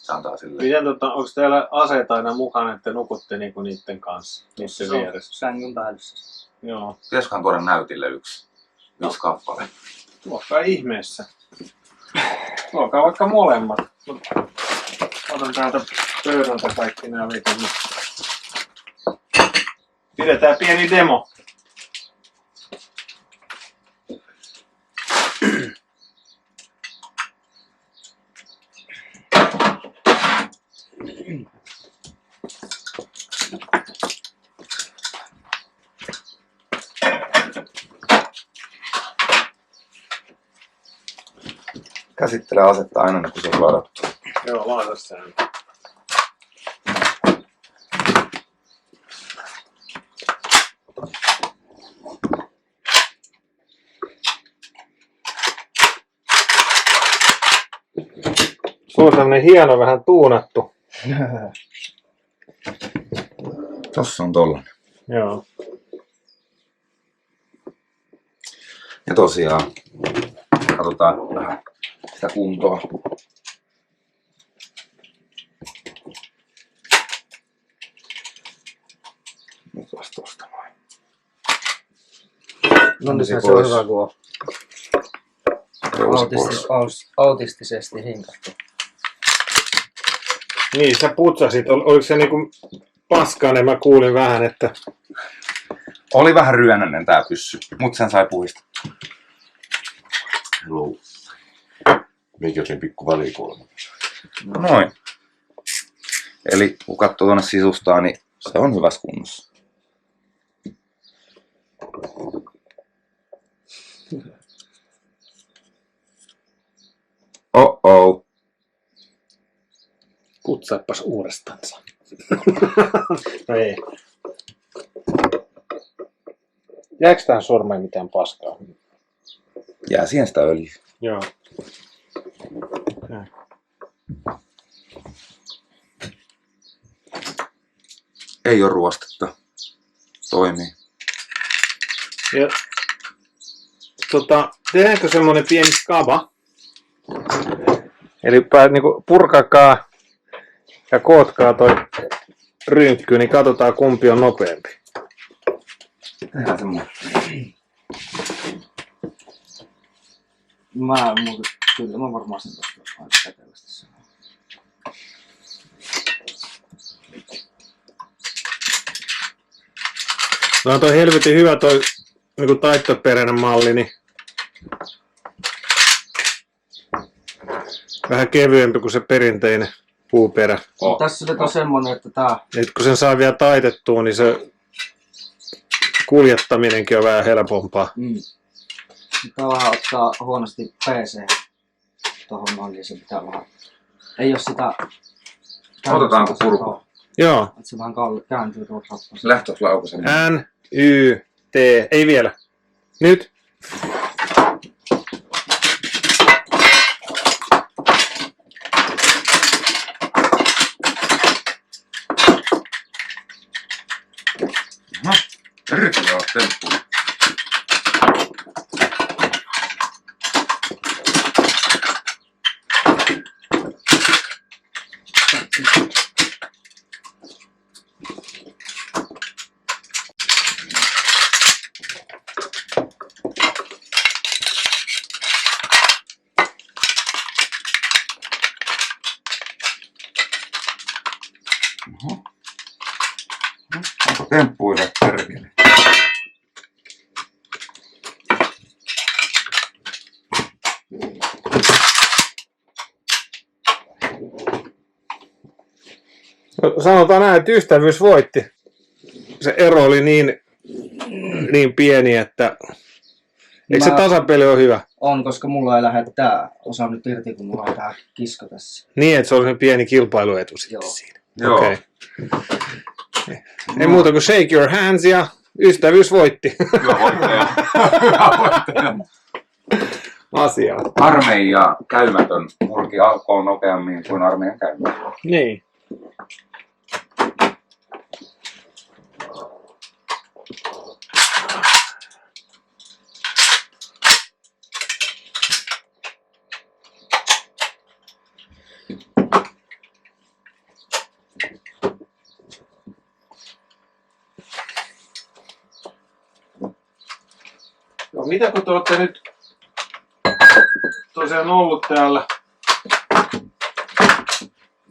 Se antaa silleen. Miten onko teillä aseet aina mukana, että nukutte niinku niiden kanssa? Tuossa Niiden se on vieressä? sängyn päädyssä. Joo. Pitäisiköhän tuoda näytille yksi kappale? Tuokaa ihmeessä. Tuokaa vaikka molemmat. Otan täältä pöydältä kaikki nämä vetämät. Pidetään pieni demo. käsittele asetta aina, kun se on ladattu. Joo, laita sen. Sulla on tämmönen hieno, vähän tuunattu. Tossa on tollanen. Joo. Ja tosiaan, katsotaan vähän sitä kuntoa. Nyt vasta tosta noin. No niin, se on pois. hyvä, kun on Reusi pois. autistisesti hinkattu. Niin, sä putsasit. Oliko se niinku paskainen? Mä kuulin vähän, että... Oli vähän ryönäinen tää pyssy, mut sen sai puhistettua. Hello. Meikäkin pikku välikolme. Noin. Eli kun katsoo tuonne sisustaa, niin se on hyvässä kunnossa. Oh. Putsaippas uudestaansa. No ei. Jääkö tähän sormeen mitään paskaa? Jää siihen sitä öljyä. Joo. Ei oo ruostetta. Toimii. Ja, tehdäänkö semmonen pieni skaba? Eli niinku purkakaa ja kootkaa toi rynkky, niin katsotaan kumpi on nopeampi. Tehdään semmoinen. Kyllä mä varmaan sen tosta aika kätevästi sanon. No on toi helvetin hyvä toi niinku taittoperäinen malli, niin vähän kevyempi kuin se perinteinen puuperä. Oh. Tässä nyt on semmonen, että tää Et kun sen saa vielä taitettua, niin se kuljettaminenkin on vähän helpompaa. pitää vähän ottaa huonosti PC tohon noin, niin se pitää vähän. Ei oo sitä... Otetaanko purku? Joo. Että se vähän kääntyy tuolta rappasta. Lähtöks laukaisemaan? N, Y, T. Ei vielä. Nyt. Perkele on temppu. Onko temppuille perkele? No, sanotaan näin, että ystävyys voitti. Se ero oli niin pieni, että... Eikö se tasapeli ole hyvä? On, koska mulla ei lähde tää osa nyt irti, kun mulla on tää kisko tässä. Niin, että se oli se pieni kilpailuetu sitten Joo. siinä. Joo. Okei. Ei muuta kuin shake your hands ja ystävyys voitti. Hyvä voittaja. Hyvä voittaja. Asiaa. Armeija käymätön murki alkoi nopeammin kuin armeijan käymätön. Niin. No mitä kun te olette nyt tosiaan ollut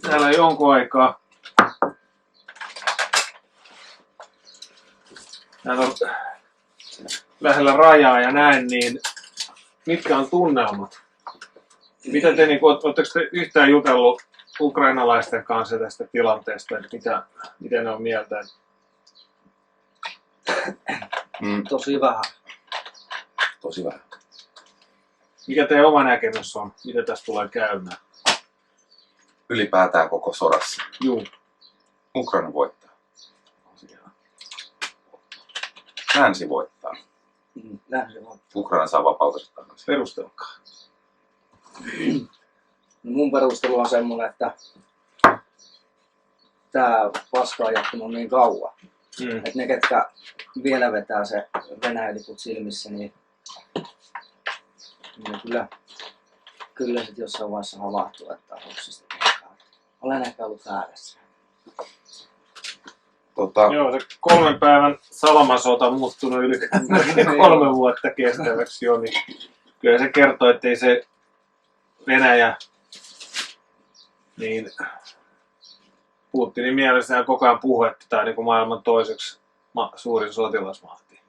täällä jonkun aikaa. Täällä on lähellä rajaa ja näin, niin mitkä on tunnelmat? Mitä te, niin oletteko te yhtään jutellut ukrainalaisten kanssa tästä tilanteesta, että mitä ne on mieltä? Tosi vähän. Tosi vähän. Mikä teidän oma näkemys on? Mitä tässä tulee käymään? Ylipäätään koko sodassa. Juu. Ukraina voittaa. Länsi voittaa. Länsi on. Ukraina saa vapautensa takaisin. Perustelkaa. No mun perustelu on semmoinen, että tää paska on jatkunut niin kauan. Että ne, ketkä vielä vetää se Venäjä-liput silmissä, niin kyllä sit jossain vaiheessa havahtuu, että hoksista tehdään. Olen ehkä ollut väärässä. Joo, se 3 päivän salamasota muuttunut yli 3 vuotta kestäväksi jo, niin kyllä se kertoo, ettei se Venäjä, niin Putinin mielessään koko ajan puhuu, että tämä on niin maailman toiseksi suurin sotilasmahti.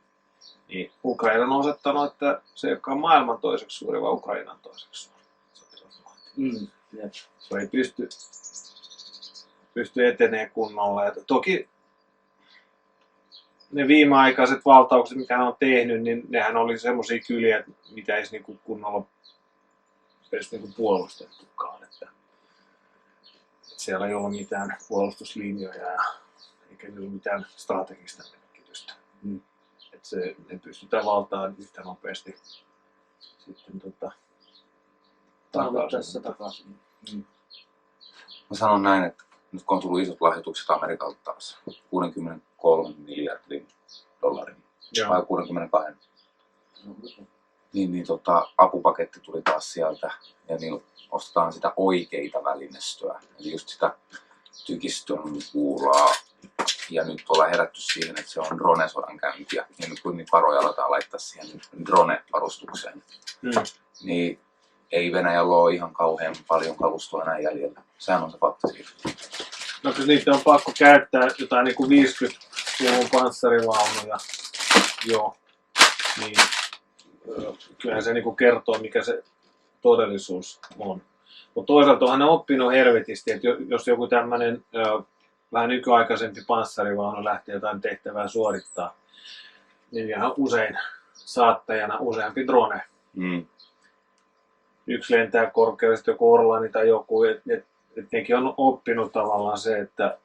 Niin Ukraina on osoittanut, että se ei olekaan maailman toiseksi suuri, vaan Ukrainan toiseksi suuri sotilasmahti. Se ei pysty etenemään kunnolla. Ja toki ne viimeaikaiset valtaukset, mitä ne on tehnyt, niin nehän oli semmoisia kyliä, mitä ei niinku kunnolla edes niinku puolustettukaan. Että siellä ei ollut mitään puolustuslinjoja eikä niillä mitään strategista merkitystä. Että ne pystytään valtaan yhtä nopeasti sitten Tarvittaessa takaisin. Mä sanon näin, että nyt kun on tullut isot lahjoitukset Amerikalta taas, 63 miljardin dollarin, vai 62, niin apupaketti tuli taas sieltä ja niin ostetaan sitä oikeita välinestöä, eli just sitä tykistön kuulaa. Ja nyt ollaan herätty siihen, että se on drone-sodan käyntiä, ja nyt kun niitä varoja aletaan laittaa siihen drone-varustukseen, niin ei Venäjällä ole ihan kauhean paljon kalustoa enää jäljellä. Sehän on se fakta siitä. No kun niitä on pakko käyttää jotain niin kuin 50-luvun panssarivaunuja, joo, niin kyllähän se niin kuin kertoo, mikä se todellisuus on. Mutta toisaalta onhan ne oppinut helvetisti, että jos joku tämmöinen vähän nykyaikaisempi panssarivaunu lähtee jotain tehtävää suorittaa, niin ihan usein saattajana useampi drone. Yksi lentää korkeudesta, joku Orlani tai joku, että nekin on oppinut tavallaan se, että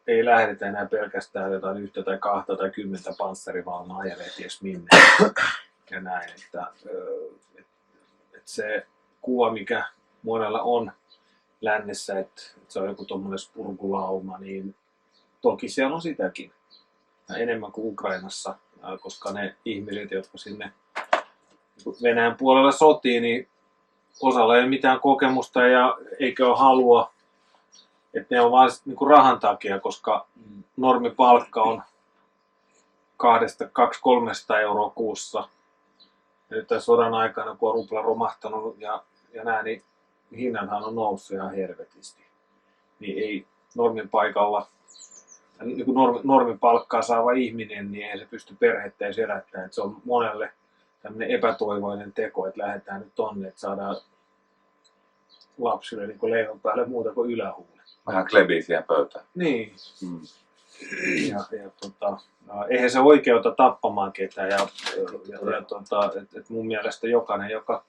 ei lähdetä enää pelkästään jotain 1 tai 2 tai 10 panssarivaunua ajelee ties minne. Ja näin, että se kuva, mikä monella on lännessä, että se on joku tommoinen spurgulauma, niin toki siellä on sitäkin. Enemmän kuin Ukrainassa, koska ne ihmiset, jotka sinne Venäjän puolella sotii, niin osalla ei ole mitään kokemusta ja eikä ole halua, että ne on vain niin rahan takia, koska normipalkka on 200-300 euroa kuussa. Ja nyt tämän sodan aikana, kun on rupla romahtanut ja näin, niin hinnanhan on noussut ihan helvetisti. Niin ei normin paikalla, niin kuin normipalkkaa saava ihminen, niin ei se pysty perhettä edes elättämään. Että se on monelle tämmöinen epätoivoinen teko, että lähdetään nyt tonne, että saadaan lapsille niin leivän päälle muuta kuin ylähuule. Vähän klebii siihen pöytään. Niin. Eihän se oikeuta tappamaan ketään. Et mun mielestä jokainen, joka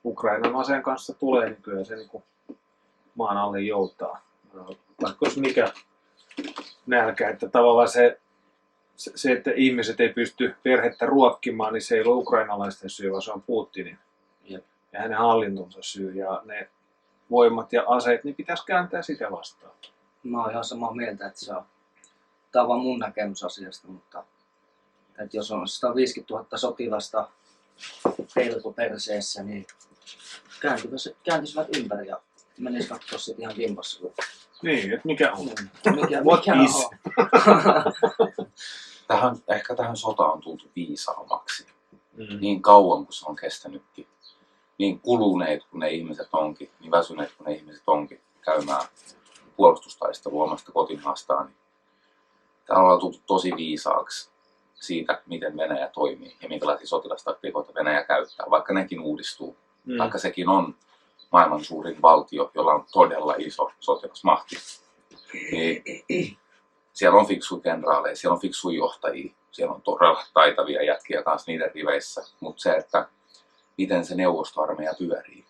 Ukrainan aseen kanssa tulee, niin kyllä se niin kuin maan alle joutaa. Vaikka olisi mikä nälkä, että tavallaan se, että ihmiset ei pysty perhettä ruokkimaan, niin se ei ole ukrainalaisten syy, vaan se on Putinin ja hänen hallintonsa syy. Ja ne voimat ja aseet, niin pitäisi kääntää sitä vastaan. Mä oon ihan samaa mieltä, että tämä on vaan mun näkemys asiasta, mutta että jos on 150 000 sotilasta pelkoperseessä, niin kääntyisivät ympäri ja menis katsoa sitten ihan kimpassa. Niin, että mikä on? Mikä is? Ehkä tähän sotaan on tultu viisaammaksi. Niin kauan kuin se on kestänytkin. Niin kuluneet kuin ne ihmiset onkin, niin väsyneet kuin ne ihmiset onkin käymään puolustustaistelua omasta kotimaastaan. Niin täällä on tultu tosi viisaaksi siitä, miten Venäjä toimii ja minkälaisia sotilastaktiikoita Venäjä käyttää, vaikka nekin uudistuu. Vaikka sekin on maailman suurin valtio, jolla on todella iso sotilasmahti. Niin siellä on fiksuja kenraaleja, siellä on fiksuja johtajia, siellä on todella taitavia jätkiä kanssa niiden riveissä. Mutta se, että miten se neuvostoarmeija pyörii.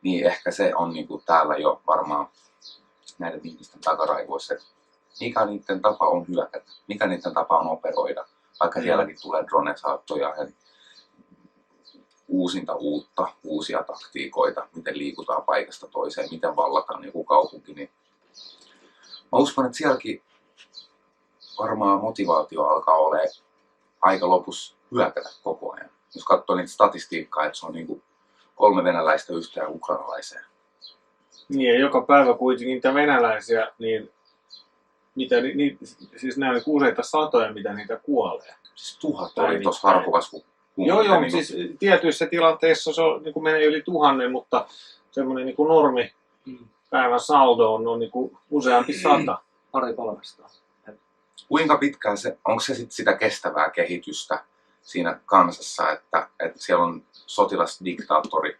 Niin ehkä se on niin kuin täällä jo varmaan näiden ihmisten takaraivoissa, että mikä niiden tapa on hyökätä, mikä niiden tapa on operoida, vaikka sielläkin tulee dronesaattoja ja uusia taktiikoita, miten liikutaan paikasta toiseen, miten vallataan joku kaupunki. Niin mä uskon, että sielläkin varmaan motivaatio alkaa olemaan aika lopussa hyökätä koko ajan. Jos katsoo niitä statistiikkaa, että se on niin kuin 3 venäläistä yhteen ukrainalaiseen. Niin, ja joka päivä kuitenkin niitä venäläisiä, niin siis nämä on useita satoja, mitä niitä kuolee. Siis 1000 oli tuossa Harkovassa, kun Joo, niin siis tietyissä tilanteissa se on, niin kuin menee yli 1000, mutta semmoinen niin kuin normi päivän saldo on niin kuin useampi 100. Pari 300. kuinka pitkään se, onko se sit sitä kestävää kehitystä siinä kansassa, että siellä on sotilasdiktaattori,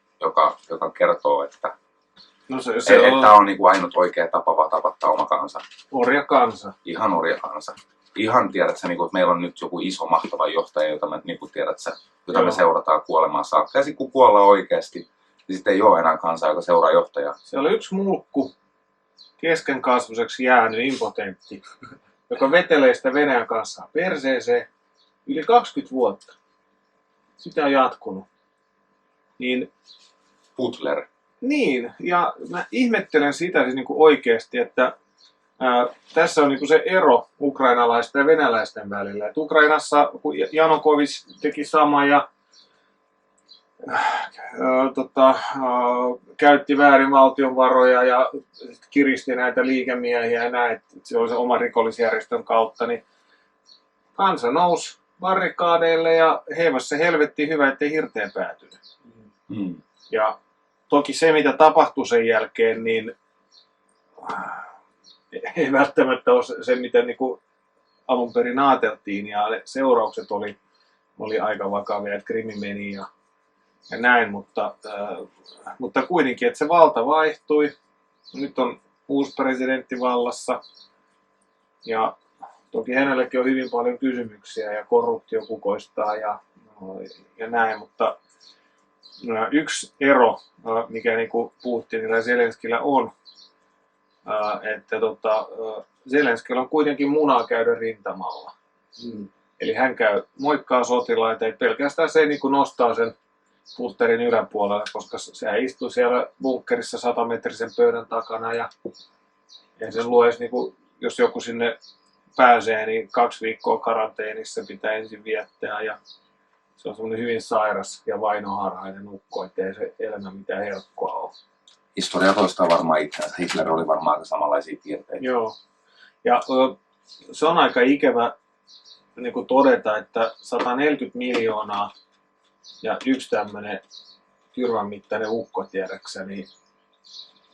joka kertoo, että No se tämä on niinku ainut oikea tapa vaan tapattaa oma kansa. orjakansa. Ihan orjakansa. Ihan tiedät sä, että meillä on nyt joku iso mahtava johtaja, jota me, tiedät sä, jota me seurataan kuolemaan saakka. Ja sitten kun kuollaan oikeasti, niin sitten ei ole enää kansaa, joka seuraa johtajaa. Siellä on yksi mulkku, keskenkasvuiseksi jäänyt impotentti, joka vetelee sitä Venäjän kansaa perseeseen yli 20 vuotta. Sitä on jatkunut. Putler. Niin, ja mä ihmettelen sitä siis niin kuin oikeasti, että tässä on niin kuin se ero ukrainalaisten ja venäläisten välillä. Et Ukrainassa, kun Janukovic teki sama ja käytti väärin valtion varoja ja kiristi näitä liikemiehiä ja näin, että se oli se oma rikollisjärjestön kautta, niin kansa nousi barrikaadeille ja heivässä helvettiin hyvä, ettei hirteen päätynyt. Mm. Ja toki se, mitä tapahtui sen jälkeen, niin ei välttämättä ole se, miten niin kuin alun perin ajateltiin, ja seuraukset oli aika vakavia, että Krimi meni ja näin, mutta kuitenkin, että se valta vaihtui. Nyt on uusi presidentti vallassa, ja toki hänelläkin on hyvin paljon kysymyksiä, ja korruptio kukoistaa ja näin, mutta yksi ero, mikä niin kuin Putinilla ja Zelenskillä on, että Zelenskillä on kuitenkin munaa käydä rintamalla. Eli hän moikkaa sotilaita, että pelkästään se niin kuin nostaa sen Putterin yläpuolelle, koska se istuu siellä bunkkerissa 100-metrisen pöydän takana ja sen luo edes, niin kuin, jos joku sinne pääsee, niin 2 viikkoa karanteenissa pitää ensin viettää ja se on semmoinen hyvin sairas ja vainoharhainen ukko, ettei se elämä mitään helppoa ole. Historia toistaa varmaan itseänsä. Hitler oli varmaan aika samanlaisia piirteitä. Joo. Ja se on aika ikävä niin kuin todeta, että 140 miljoonaa ja yksi tämmöinen kyrvän mittainen ukko, tiedäksä, niin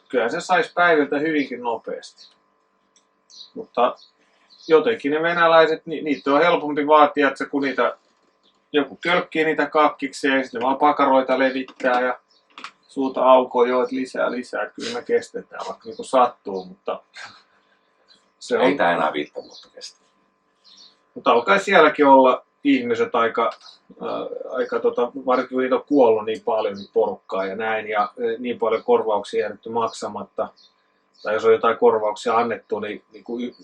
kyllä se saisi päiviltä hyvinkin nopeasti. Mutta jotenkin ne venäläiset, niitä on helpompi vaatia, että kun joku kölkkii niitä kakkiksi ja sitten vaan pakaroita levittää ja suuta aukoo jo, että lisää, että kyllä me kestetään, vaikka niin kuin sattuu, mutta se on. Ei tämä enää 5 vuotta kestä. Mutta alkaa sielläkin olla ihmiset aika varsinkin kun niitä on kuollut niin paljon niin porukkaa ja näin, ja niin paljon korvauksia jäänyt maksamatta, tai jos on jotain korvauksia annettu, niin kuin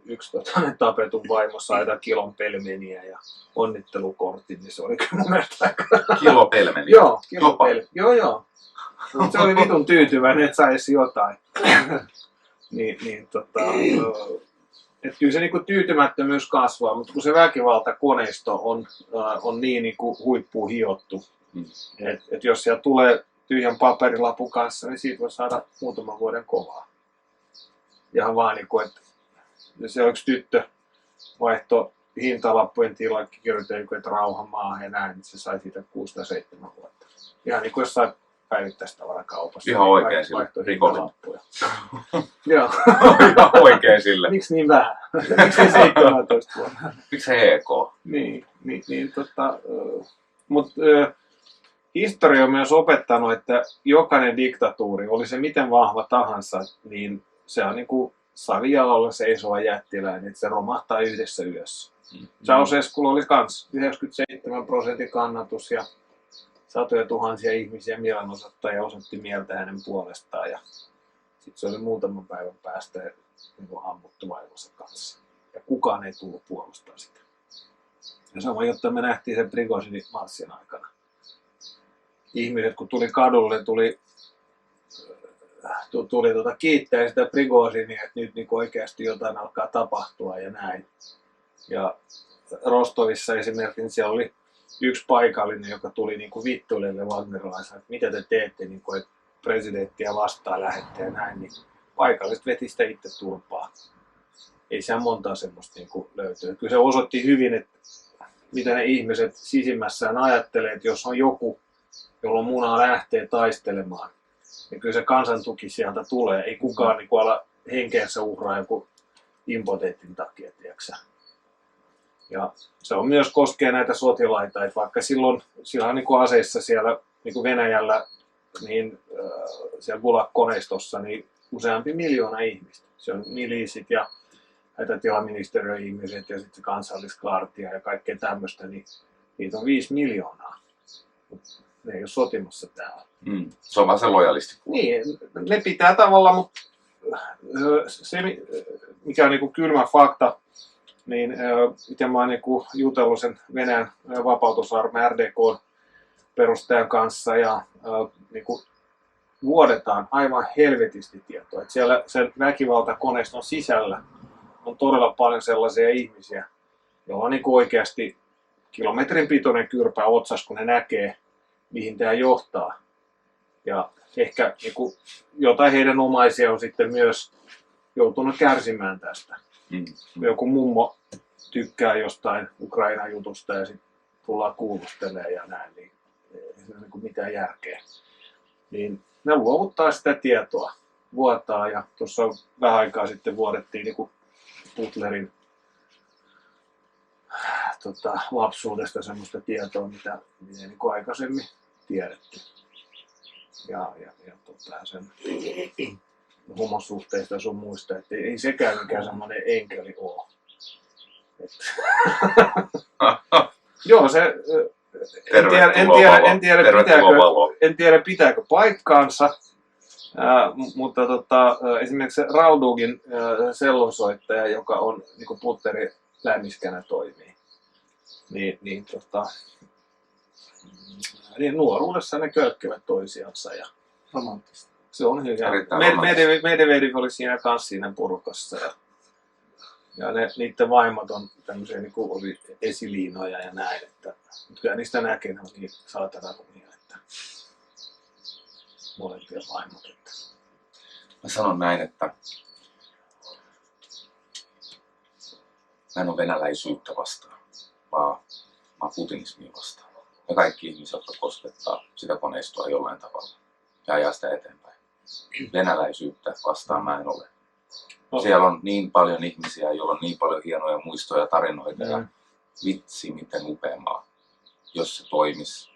yksi tapetun vaimo sai jotain kilon pelmeniä ja onnittelukortin, niin se oli kyllä mun mielestä aika. Kilo pelmeniä? Joo, kilo pelmeniä. Joo. Se oli vitun tyytyväinen, että saisi jotain. Että kyllä se niinku tyytymättömyys kasvaa, mutta kun se väkivaltakoneisto on niin niinku huippuun hiottu, että jos siellä tulee tyhjän paperilapun kanssa, niin siitä voi saada muutaman vuoden kovaa. Ihan vaan niinku, että se yksi tyttö vaihtoi hintalappujen tilalle, kirjoitti joku, että rauha maahan ja näin, niin se sai siitä 6 tai 7 vuotta. Ihan niin kuin jossain päivittäistavarakaupassa. Ihan oikein sille rikollinen. Joo. Ihan oikein sille. Miksi niin vähän? Miksi ei 17 vuotta? Miksi se EK? Mutta historia on myös opettanut, että jokainen diktatuuri, oli se miten vahva tahansa, niin se on niin kuin savijalalla seisova jättiläinen, että se romahtaa yhdessä yössä. Ceausesculla oli kans 97% kannatus ja satoja tuhansia ihmisiä mielenosoittajia osoitti mieltä hänen puolestaan ja sitten se oli muutaman päivän päästä niin ammuttu vaimonsa kanssa. Ja kukaan ei tullut puolustamaan sitä. Ja sama, jotta me nähtiin sen Prigozhinin marssin aikana. Ihmiset kun tuli kadulle, tuli kiittää sitä Prigozhinia, että nyt niin oikeasti jotain alkaa tapahtua ja näin. Ja Rostovissa esimerkiksi siellä oli yksi paikallinen, joka tuli niin vittuilelle wagnerilaisille, että mitä te teette, niin kuin, että presidenttiä vastaan lähette ja näin, niin paikalliset veti sitä itse turpaa. Ei siellä montaa semmoista niin löytyy. Kyllä se osoitti hyvin, että mitä ne ihmiset sisimmässään ajattelee, että jos on joku, jolla on munaa lähtee taistelemaan, niin kyllä se kansantuki sieltä tulee. Ei kukaan niin ala henkeensä uhraa joku impotentin takia, tiedätkö? Ja se on myös koskee näitä sotilaita, että vaikka silloin niin kuin aseissa siellä niin kuin Venäjällä, niin siellä Gulag-koneistossa, niin useampi miljoona ihmistä. Se on miliisit ja hätätilaministeriön ihmiset ja sitten kansallisgardia ja kaikkea tämmöistä, niin niitä on 5 miljoonaa. Ne ei ole sotimassa täällä. Se on vaan se lojalisti. Niin, ne pitää tavallaan, mutta se mikä on niin kuin kylmä fakta, niin miten mä oon niin jutellut sen Venäjän vapautusarmeijan RDK:n perustajan kanssa ja niin kuin vuodetaan aivan helvetisti tietoa. Että siellä sen väkivaltakoneiston sisällä on todella paljon sellaisia ihmisiä, joilla on niin kuin oikeasti kilometrin pituinen kyrpä otsas, kun ne näkee, mihin tämä johtaa. Ja ehkä niin kuin jotain heidän omaisia on sitten myös joutunut kärsimään tästä. Joku mummo tykkää jostain Ukrainan jutusta ja sitten tullaan kuulustelemaan ja näin, niin ei se ole niin mitään järkeä. Niin ne luovuttaa sitä tietoa, vuotaa ja tuossa vähän aikaa sitten vuodettiin niin kuin Butlerin lapsuudesta semmoista tietoa, mitä ei niin kuin aikaisemmin tiedetty. Ja sen homosuhteista sun muista, että ei sekään mikään semmoinen enkeli ole. Joo, se en tiedä pitääkö paikkaansa, mutta esimerkiksi Raudugin sellonsoittaja, joka on niin Butlerin lämmiskänä toimii, niin nuoruudessa ne kölkkivät toisiansa ja romanttista. Se on hyvä. Medvedev oli siinä kanssa siinä porukassa ja niiden vaimot on tämmöisiä niin kuin oli esiliinoja ja näin, että kyllä niistä näkee, ne on niin saatana rumia, että molempia vaimot. Että. Mä sanon näin, että mä en ole venäläisyyttä vastaan, vaan mä oon putinismia vastaan. Ja kaikki ihmiset, jotka koskettaa sitä koneistoa jollain tavalla ja ajaa sitä eteenpäin. Venäläisyyttä vastaan mä en ole. Siellä on niin paljon ihmisiä, joilla on niin paljon hienoja muistoja ja tarinoita ja vitsi, miten upea maa, jos se toimisi.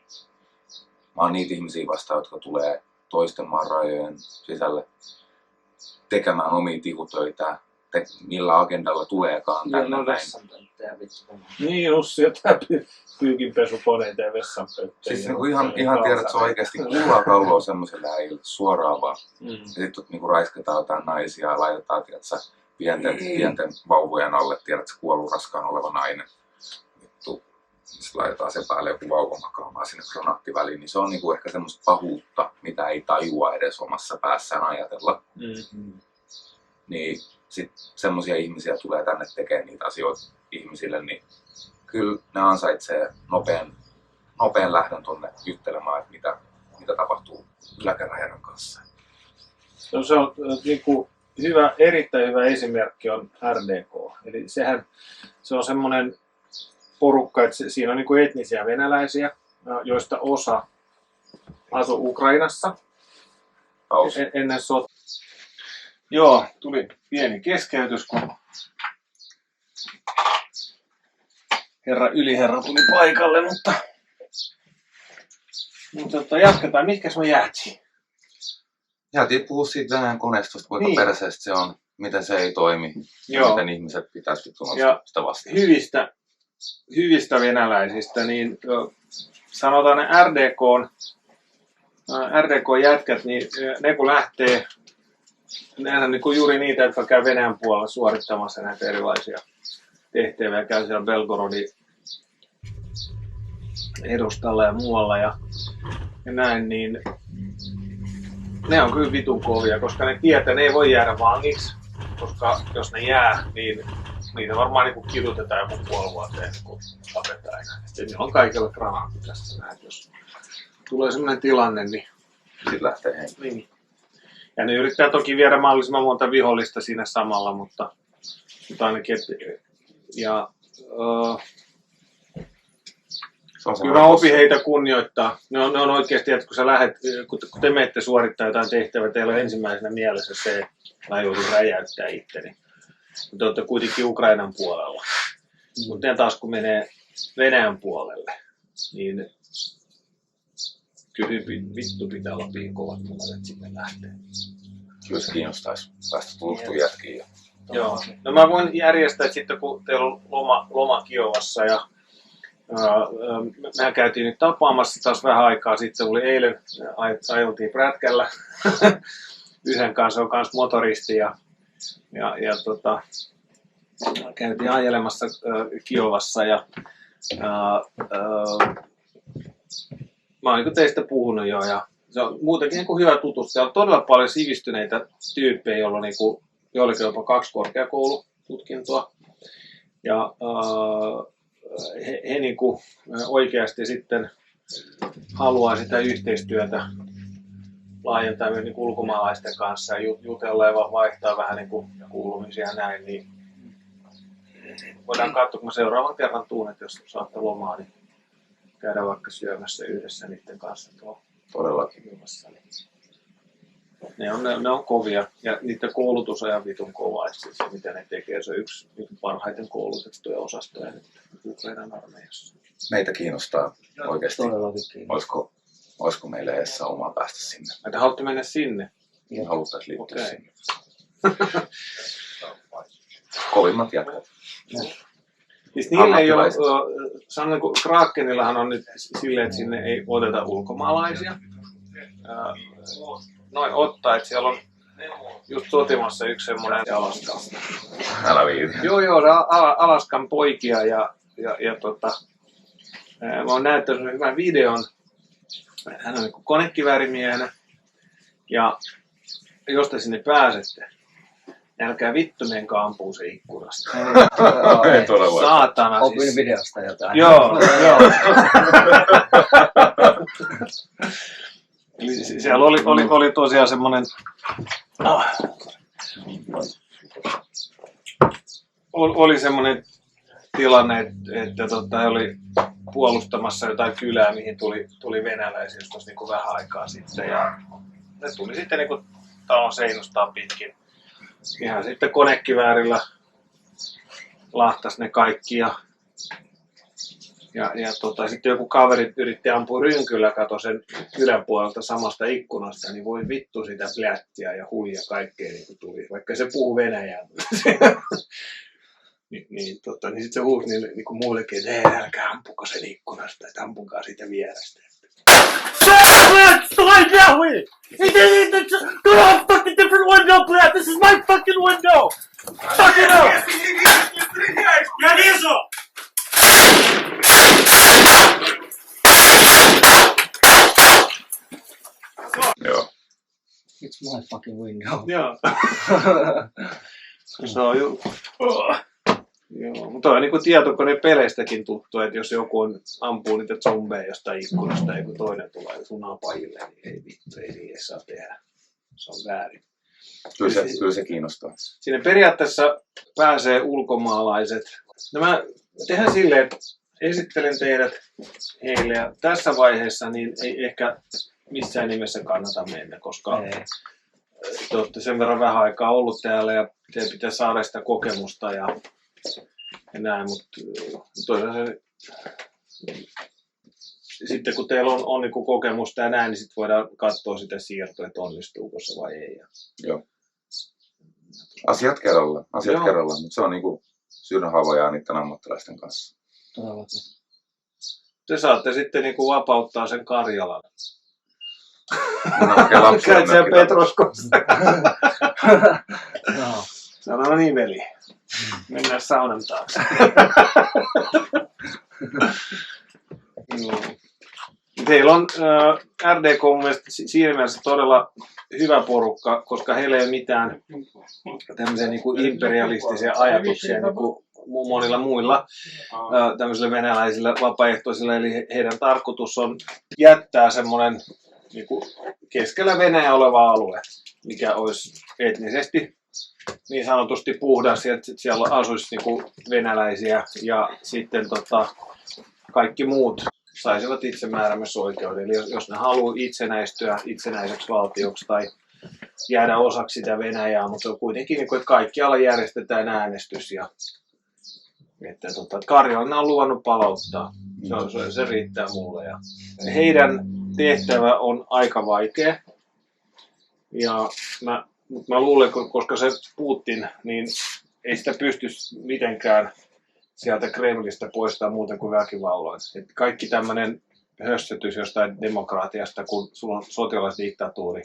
Mä oon niitä ihmisiä vastaan, jotka tulee toisten maan rajojen sisälle tekemään omia tihutöitä, millä agendalla tuleekaan tänne näin. Niin, just jotain pyykinpesukoneita ja vessanpöyttöjä. Siis niinku ihan tiedät, että se on oikeasti kuulaa kauloa semmoiselle äijille suoraan vaan. Ja sitten niinku raiskataan jotain naisia ja laitetaan, tiedätkö, pienten vauvojen alle, tiedätkö, kuollut raskaan oleva nainen. Vittu, sitten laitetaan se päälle joku vauva makaamaan sinne granaattiväliin, niin se on niinku ehkä semmoista pahuutta, mitä ei tajua edes omassa päässään ajatella. Niin sitten semmoisia ihmisiä tulee tänne tekemään niitä asioita ihmisille, niin kyllä ne ansaitsee nopean lähdön tuonne juttelemaan, että mitä tapahtuu yläkerran kanssa. No, se on niinku erittäin hyvä esimerkki on RDK. Eli se on semmoinen porukka, että siinä on niinku etnisiä venäläisiä, joista osa asui Ukrainassa ennen sotaa. Joo, tuli pieni keskeytys, kun yliherra tuli paikalle, mutta jatketaan. Mihinkäs me jäätiin? Jäätiin puhua siitä Venäjän koneistosta, kuinka perseestä se on, miten se ei toimi, ja miten ihmiset pitäisi sitä vastaan. Hyvistä venäläisistä, niin sanotaan ne RDK-jätkät, niin ne kun lähtee, nehän on niin juuri niitä, jotka käy Venäjän puolella suorittamassa näitä erilaisia tehtäviä, käy siellä Belgorodin edustalla ja muualla ja näin, niin ne on kyllä vitun kovia, koska ne tietää, ne ei voi jäädä vangiksi, koska jos ne jää, niin niitä varmaan niin kidutetaan joku puoli vuoteen, kun tapetaan. Niillä on kaikilla granaatti tässä näin, jos tulee sellainen tilanne, niin Sitten lähtee henki. niin. Ja ne yrittää toki viedä mahdollisimman monta vihollista siinä samalla, mutta ainakin, ja kyllä opi heitä kunnioittaa. Ne on oikeasti, että kun sä lähdet, kun te menette suorittaa jotain tehtävää, teillä on ensimmäisenä mielessä se, että mä joudun räjäyttää itteni. Te olette kuitenkin Ukrainan puolella. Mutta ne taas kun menee Venäjän puolelle, niin kyllä vittu pitää olla kovat mulle, että sinne lähtee. Kyllä se kiinnostaisi päästä tutustumaan jätkiin. Joo. No mä voin järjestää, että sitten kun teillä on loma Kiovassa ja mehän käytiin nyt tapaamassa taas vähän aikaa sitten, oli eilen, ajeltiin prätkällä yhden kanssa, on kanssa motoristi ja käytiin ajelemassa Kiovassa ja mä oon niin teistä puhunut jo ja se on muutenkin niin hyvä tutustua. Siellä on todella paljon sivistyneitä tyyppejä, joilla on niin joillekin jopa 2 korkeakoulututkintoa ja he niin kuin oikeasti sitten haluaa sitä yhteistyötä laajentaa myös niin ulkomaalaisten kanssa ja jutella ja vaihtaa vähän niin kuin kuulumisia ja näin, niin voidaan katsoa, kun mä seuraavan kerran tuun, että jos saatte lomaa, niin käydään vaikka syömässä yhdessä niiden kanssa tuolla. Todellakin. Ne on kovia ja niiden koulutus on ihan vitun kova, siis se mitä ne tekee, se on yksi parhaiten koulutettuja osastoja nyt Ukrainan armeijassa. Meitä kiinnostaa oikeasti. Todellakin kiinnostaa. Olisiko meillä edessä omaa päästä sinne? Te haluatte mennä sinne? Haluttaisiin liittyä Okei. sinne. Kovimmat jätkät. Siis niillä ei ole, sanon kun Krakenillahan on nyt silleen, että sinne ei oteta ulkomaalaisia. Noin ottaa, että siellä on just sotimassa yksi semmoinen Alaskasta. Älä viiti. Joo, se on Alaskan poikia ja mä oon näyttänyt hyvän videon. Hän on niin konekiväärimiehenä ja jos te sinne pääsette, niin älkää vittu menkää ampuu se ikkunasta. Ei todella. Saatana Opin siis. videosta jotain. Joo. Siellä oli tosiaan semmoinen oli semmoinen tilanne, että he oli puolustamassa jotain kylää, mihin tuli venäläisiä just niin vähän aikaa sitten ja ne tuli sitten niin talon seinustaan pitkin. Ihan sitten konekiväärillä lahtas ne kaikki ja sitten joku kaveri yritti ampua rynkyllä, kato sen kylän puolelta samasta ikkunasta, niin voi vittu sitä plättiä ja huija kaikkea niin tuli, vaikka se puhuu venäjää. niin sitten se huusi niin kuin muillekin, että älkää ampuko sen ikkunasta, että ampukaa siitä vierestä. Slide that way! Go to a fucking different window, Brad! This is my fucking window! Fuck it up! Я вижу! Joo. It's my fucking window. Joo. Se on Joo, mutta on niin tietokonepeleistä tuttu, että jos joku ampuu niitä zombeja jostain ikkunasta ja kun toinen tulee sun apajille, niin ei vittu, ei niin saa tehdä. Se on väärin. Kyllä se kiinnostaa. Sinne periaatteessa pääsee ulkomaalaiset. No mä tehdään silleen, että esittelen teidät heille ja tässä vaiheessa niin ei ehkä missään nimessä kannata mennä, koska te olette sen verran vähän aikaa ollut täällä ja teidän pitää saada sitä kokemusta ja näin, mutta toisaalta sitten kun teillä on niin kokemusta ja näin, niin sitten voidaan katsoa sitä siirtoa, että onnistuuko se vai ei. Joo. Asiat kerrallaan, mutta se on niinku sydänhavoja niiden ammattilaisten kanssa. Todellakin. te saatte sitten niinku vapauttaa sen Karjalan. Mun oikein lapsi on Käyt siellä mökillä. Petroskossa. Joo. Sano niin veli. Mennään saunan taakse. Teillä on RDK mun mielestä siinä mielessä todella hyvä porukka, koska heillä ei ole mitään tämmöisiä niin kuin imperialistisia ajatuksia niin kuin monilla muilla tämmöisillä venäläisillä vapaaehtoisilla. Eli heidän tarkoitus on jättää semmoinen niin kuin keskellä Venäjä oleva alue, mikä olisi etnisesti niin sanotusti puhdas, että siellä asuisi niin kuin venäläisiä ja sitten kaikki muut saisivat itsemääräämisoikeuden. Eli jos ne haluaa itsenäistyä itsenäiseksi valtioksi tai jäädä osaksi sitä Venäjää, mutta on kuitenkin, niin kuin, että kaikkialla järjestetään äänestys. Ja, että Karjala on luvannut palauttaa. Se riittää mulle. Ja heidän tehtävä on aika vaikea. Ja mä luulen, koska se Putin, niin ei sitä pysty mitenkään sieltä Kremlistä poistaa muuten kuin väkivalloin. Et kaikki tämmöinen hössötys jostain demokraatiasta, kun sulla on sotilasdiktatuuri.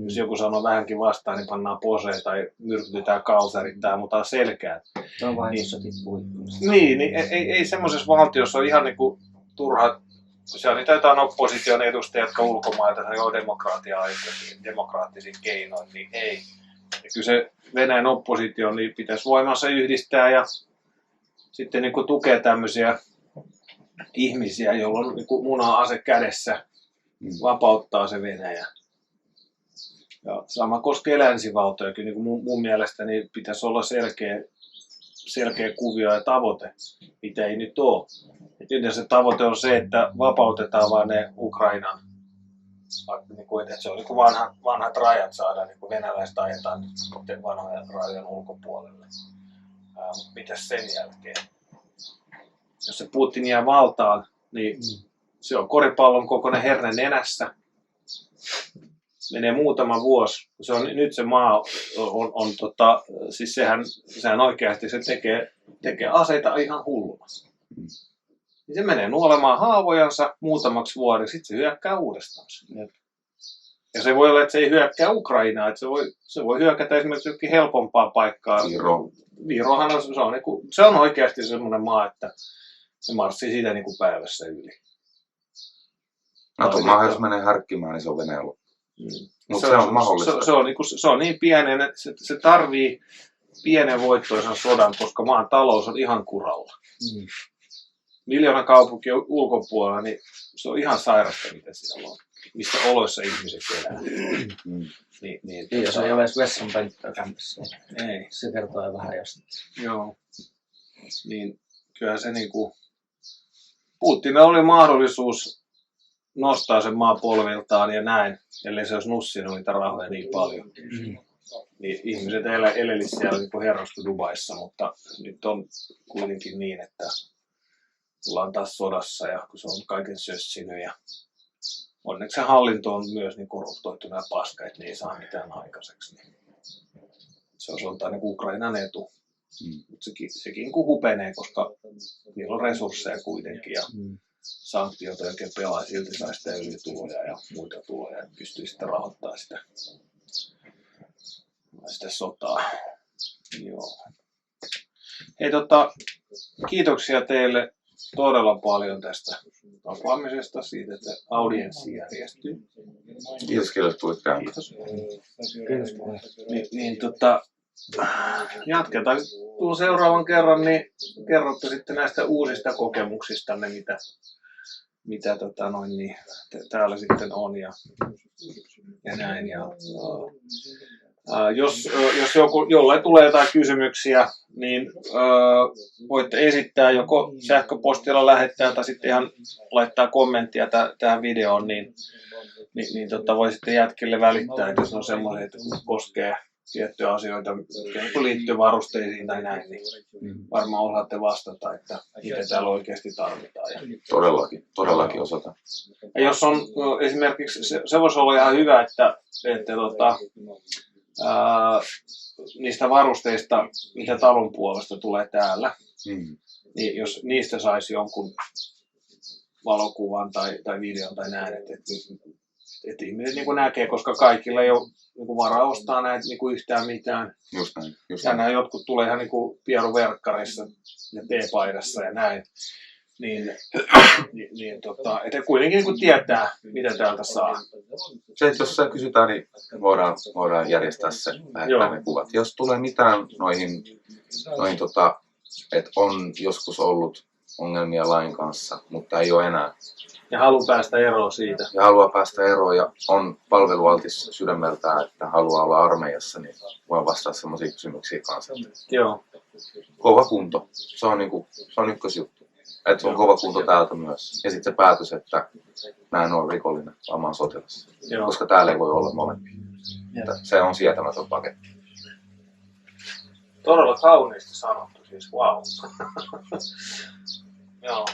Jos joku sanoo vähänkin vastaan, niin pannaan poseen tai myrkytetään kalsarit tai ammutaan selkään. Se on vain jossakin puikkuissa. Niin ei semmoisessa valtiossa ole ihan niinku turha. Se on niitä jotain opposition edustajia, jotka ulkomailta sanoo demokraattisin keinoin, niin ei. Ja kyllä se Venäjän oppositio niin pitäisi voimansa yhdistää ja sitten niin kuin tukea tämmöisiä ihmisiä, joilla on niin kuin muna-ase kädessä, vapauttaa se Venäjä. Ja sama koskee länsivaltoja. Kyllä niin kuin mun mielestä niin pitäisi olla selkeä kuvio ja tavoite, mitä ei nyt ole. Et nyt se tavoite on se, että vapautetaan vain ne Ukrainan, niin kuin, että se on niin kuin vanhat rajat saada, niin kuin venäläiset ajetaan vanhojen rajojen ulkopuolelle. Mutta mitäs sen jälkeen? Jos se Putin jää valtaan, niin se on koripallon kokoinen herne nenässä. Menee muutama vuosi. Se on, nyt se maa on siis sehän oikeasti se tekee aseita ihan hulluna. Niin se menee nuolemaan haavojansa muutamaksi vuodeksi, sitten se hyökkää uudestaan. Ja se voi olla, että se ei hyökkää Ukrainaa, että se voi hyökätä esimerkiksi jokin helpompaa paikkaa. Virohan se on oikeasti semmoinen maa, että se marssii siitä niin kuin päivässä yli. NATO-maa, jos menee härkkimään, niin se on Venäjä loppu. Mutta se on mahdollista. Se on niin pienen, että se tarvii pienen voittoisen sodan, koska maan talous on ihan kuralla. Miljoona kaupunkia ulkopuolella, niin se on ihan sairasta, mitä siellä on. Missä oloissa ihmiset elää. Jos ei ole edes vessanpönttöä kämpässä. Ei. Se kertoo jo vähän jostain. Joo. Niin kyllähän se niinku Putinilla oli mahdollisuus nostaa sen maa polviltaan ja näin, ellei se olisi nussinut niitä rahoja niin paljon. Niin ihmiset elelisivät siellä niin kuin herrasta Dubaissa, mutta nyt on kuitenkin niin, että ollaan taas sodassa ja kun se on kaiken sössinyt ja onneksi se hallinto on myös niin korruptoitunut ja paska, että ne ei saa mitään aikaiseksi. Niin se on soltaan niin Ukrainan etu. Mutta sekin kun hupenee, koska niillä on resursseja kuitenkin ja sanktiot oikein pelaa, silti saa sitä öljytuloja ja muita tuloja ja pystyy sitten rahoittamaan sitä sotaa. Joo. Hei, kiitoksia teille todella paljon tästä tapaamisesta, siitä, että audienssi järjestyy. Kiitos, kiitos, tulit käymään. Jatketaan seuraavan kerran, niin kerrotte sitten näistä uusista kokemuksistanne, mitä täällä sitten on ja näin. Jos jollain tulee jotain kysymyksiä, niin voitte esittää joko sähköpostilla lähettää tai sitten ihan laittaa kommenttia tähän videoon, niin voi sitten jätkille välittää, että jos on semmoisia, että koskee tiettyjä asioita, jotka liittyy varusteisiin tai näin, niin varmaan osaatte vastata, että mitä täällä oikeasti tarvitaan. Todellakin osataan. Ja jos on esimerkiksi, se voisi olla ihan hyvä, että niistä varusteista, mitä talon puolesta tulee täällä, niin jos niistä saisi jonkun valokuvan tai videon tai näin, että ihmiset niin kuin näkee, koska kaikilla ei ole niin kuin varaa ostaa näitä niin kuin yhtään mitään. Just näin. Just Ja näin. nämä jotkut tulee ihan niin kuin pieruverkkarissa ja teepaidassa ja näin. Että kuitenkin niin kuin tietää, mitä täältä saa. Se, että jos se kysytään, niin voidaan järjestää se, lähettää Joo. ne kuvat. Jos tulee mitään noihin että on joskus ollut ongelmia lain kanssa, mutta ei ole enää. Ja haluaa päästä eroon siitä. Ja haluaa päästä eroon ja on palvelualtis sydämeltään, että haluaa olla armeijassa, niin voi vastata semmoisia kysymyksiä kanssa. Joo. Kova kunto, se on ykkösjuttu. Että se on kova kunto täältä myös. Ja sitten se päätös, että mä en ole rikollinen, vaan mä oon sotilas. Joo. Koska täällä ei voi olla molempia. Että se on sietämätön paketti. Todella kauniisti sanottu, siis wow. Joo.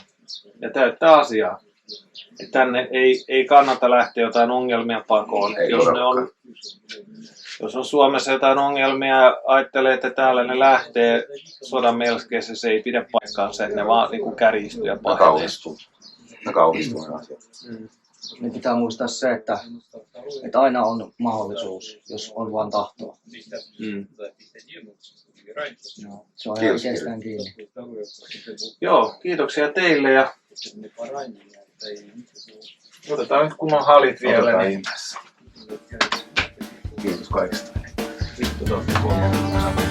Ja täyttää asiaa. Että tänne ei kannata lähteä jotain ongelmia pakoon. Ei Jos on Suomessa jotain ongelmia ja ajattelee, että täällä ne lähtee sodan melskeissä, se ei pidä paikkaansa, että ne vaan niin kuin kärjistyy ja Ne pahenee. kauhistuu ne asiat. Niin pitää muistaa se, että aina on mahdollisuus, jos on vaan tahtoa. Mm. Se on Kiitos, ihan itsestään kiinni. Joo, kiitoksia teille ja otetaan nyt kunnon halit vielä. Otetaan Niin. ihmeessä. Kiitos kaikesta. Vittu, te olette kovia.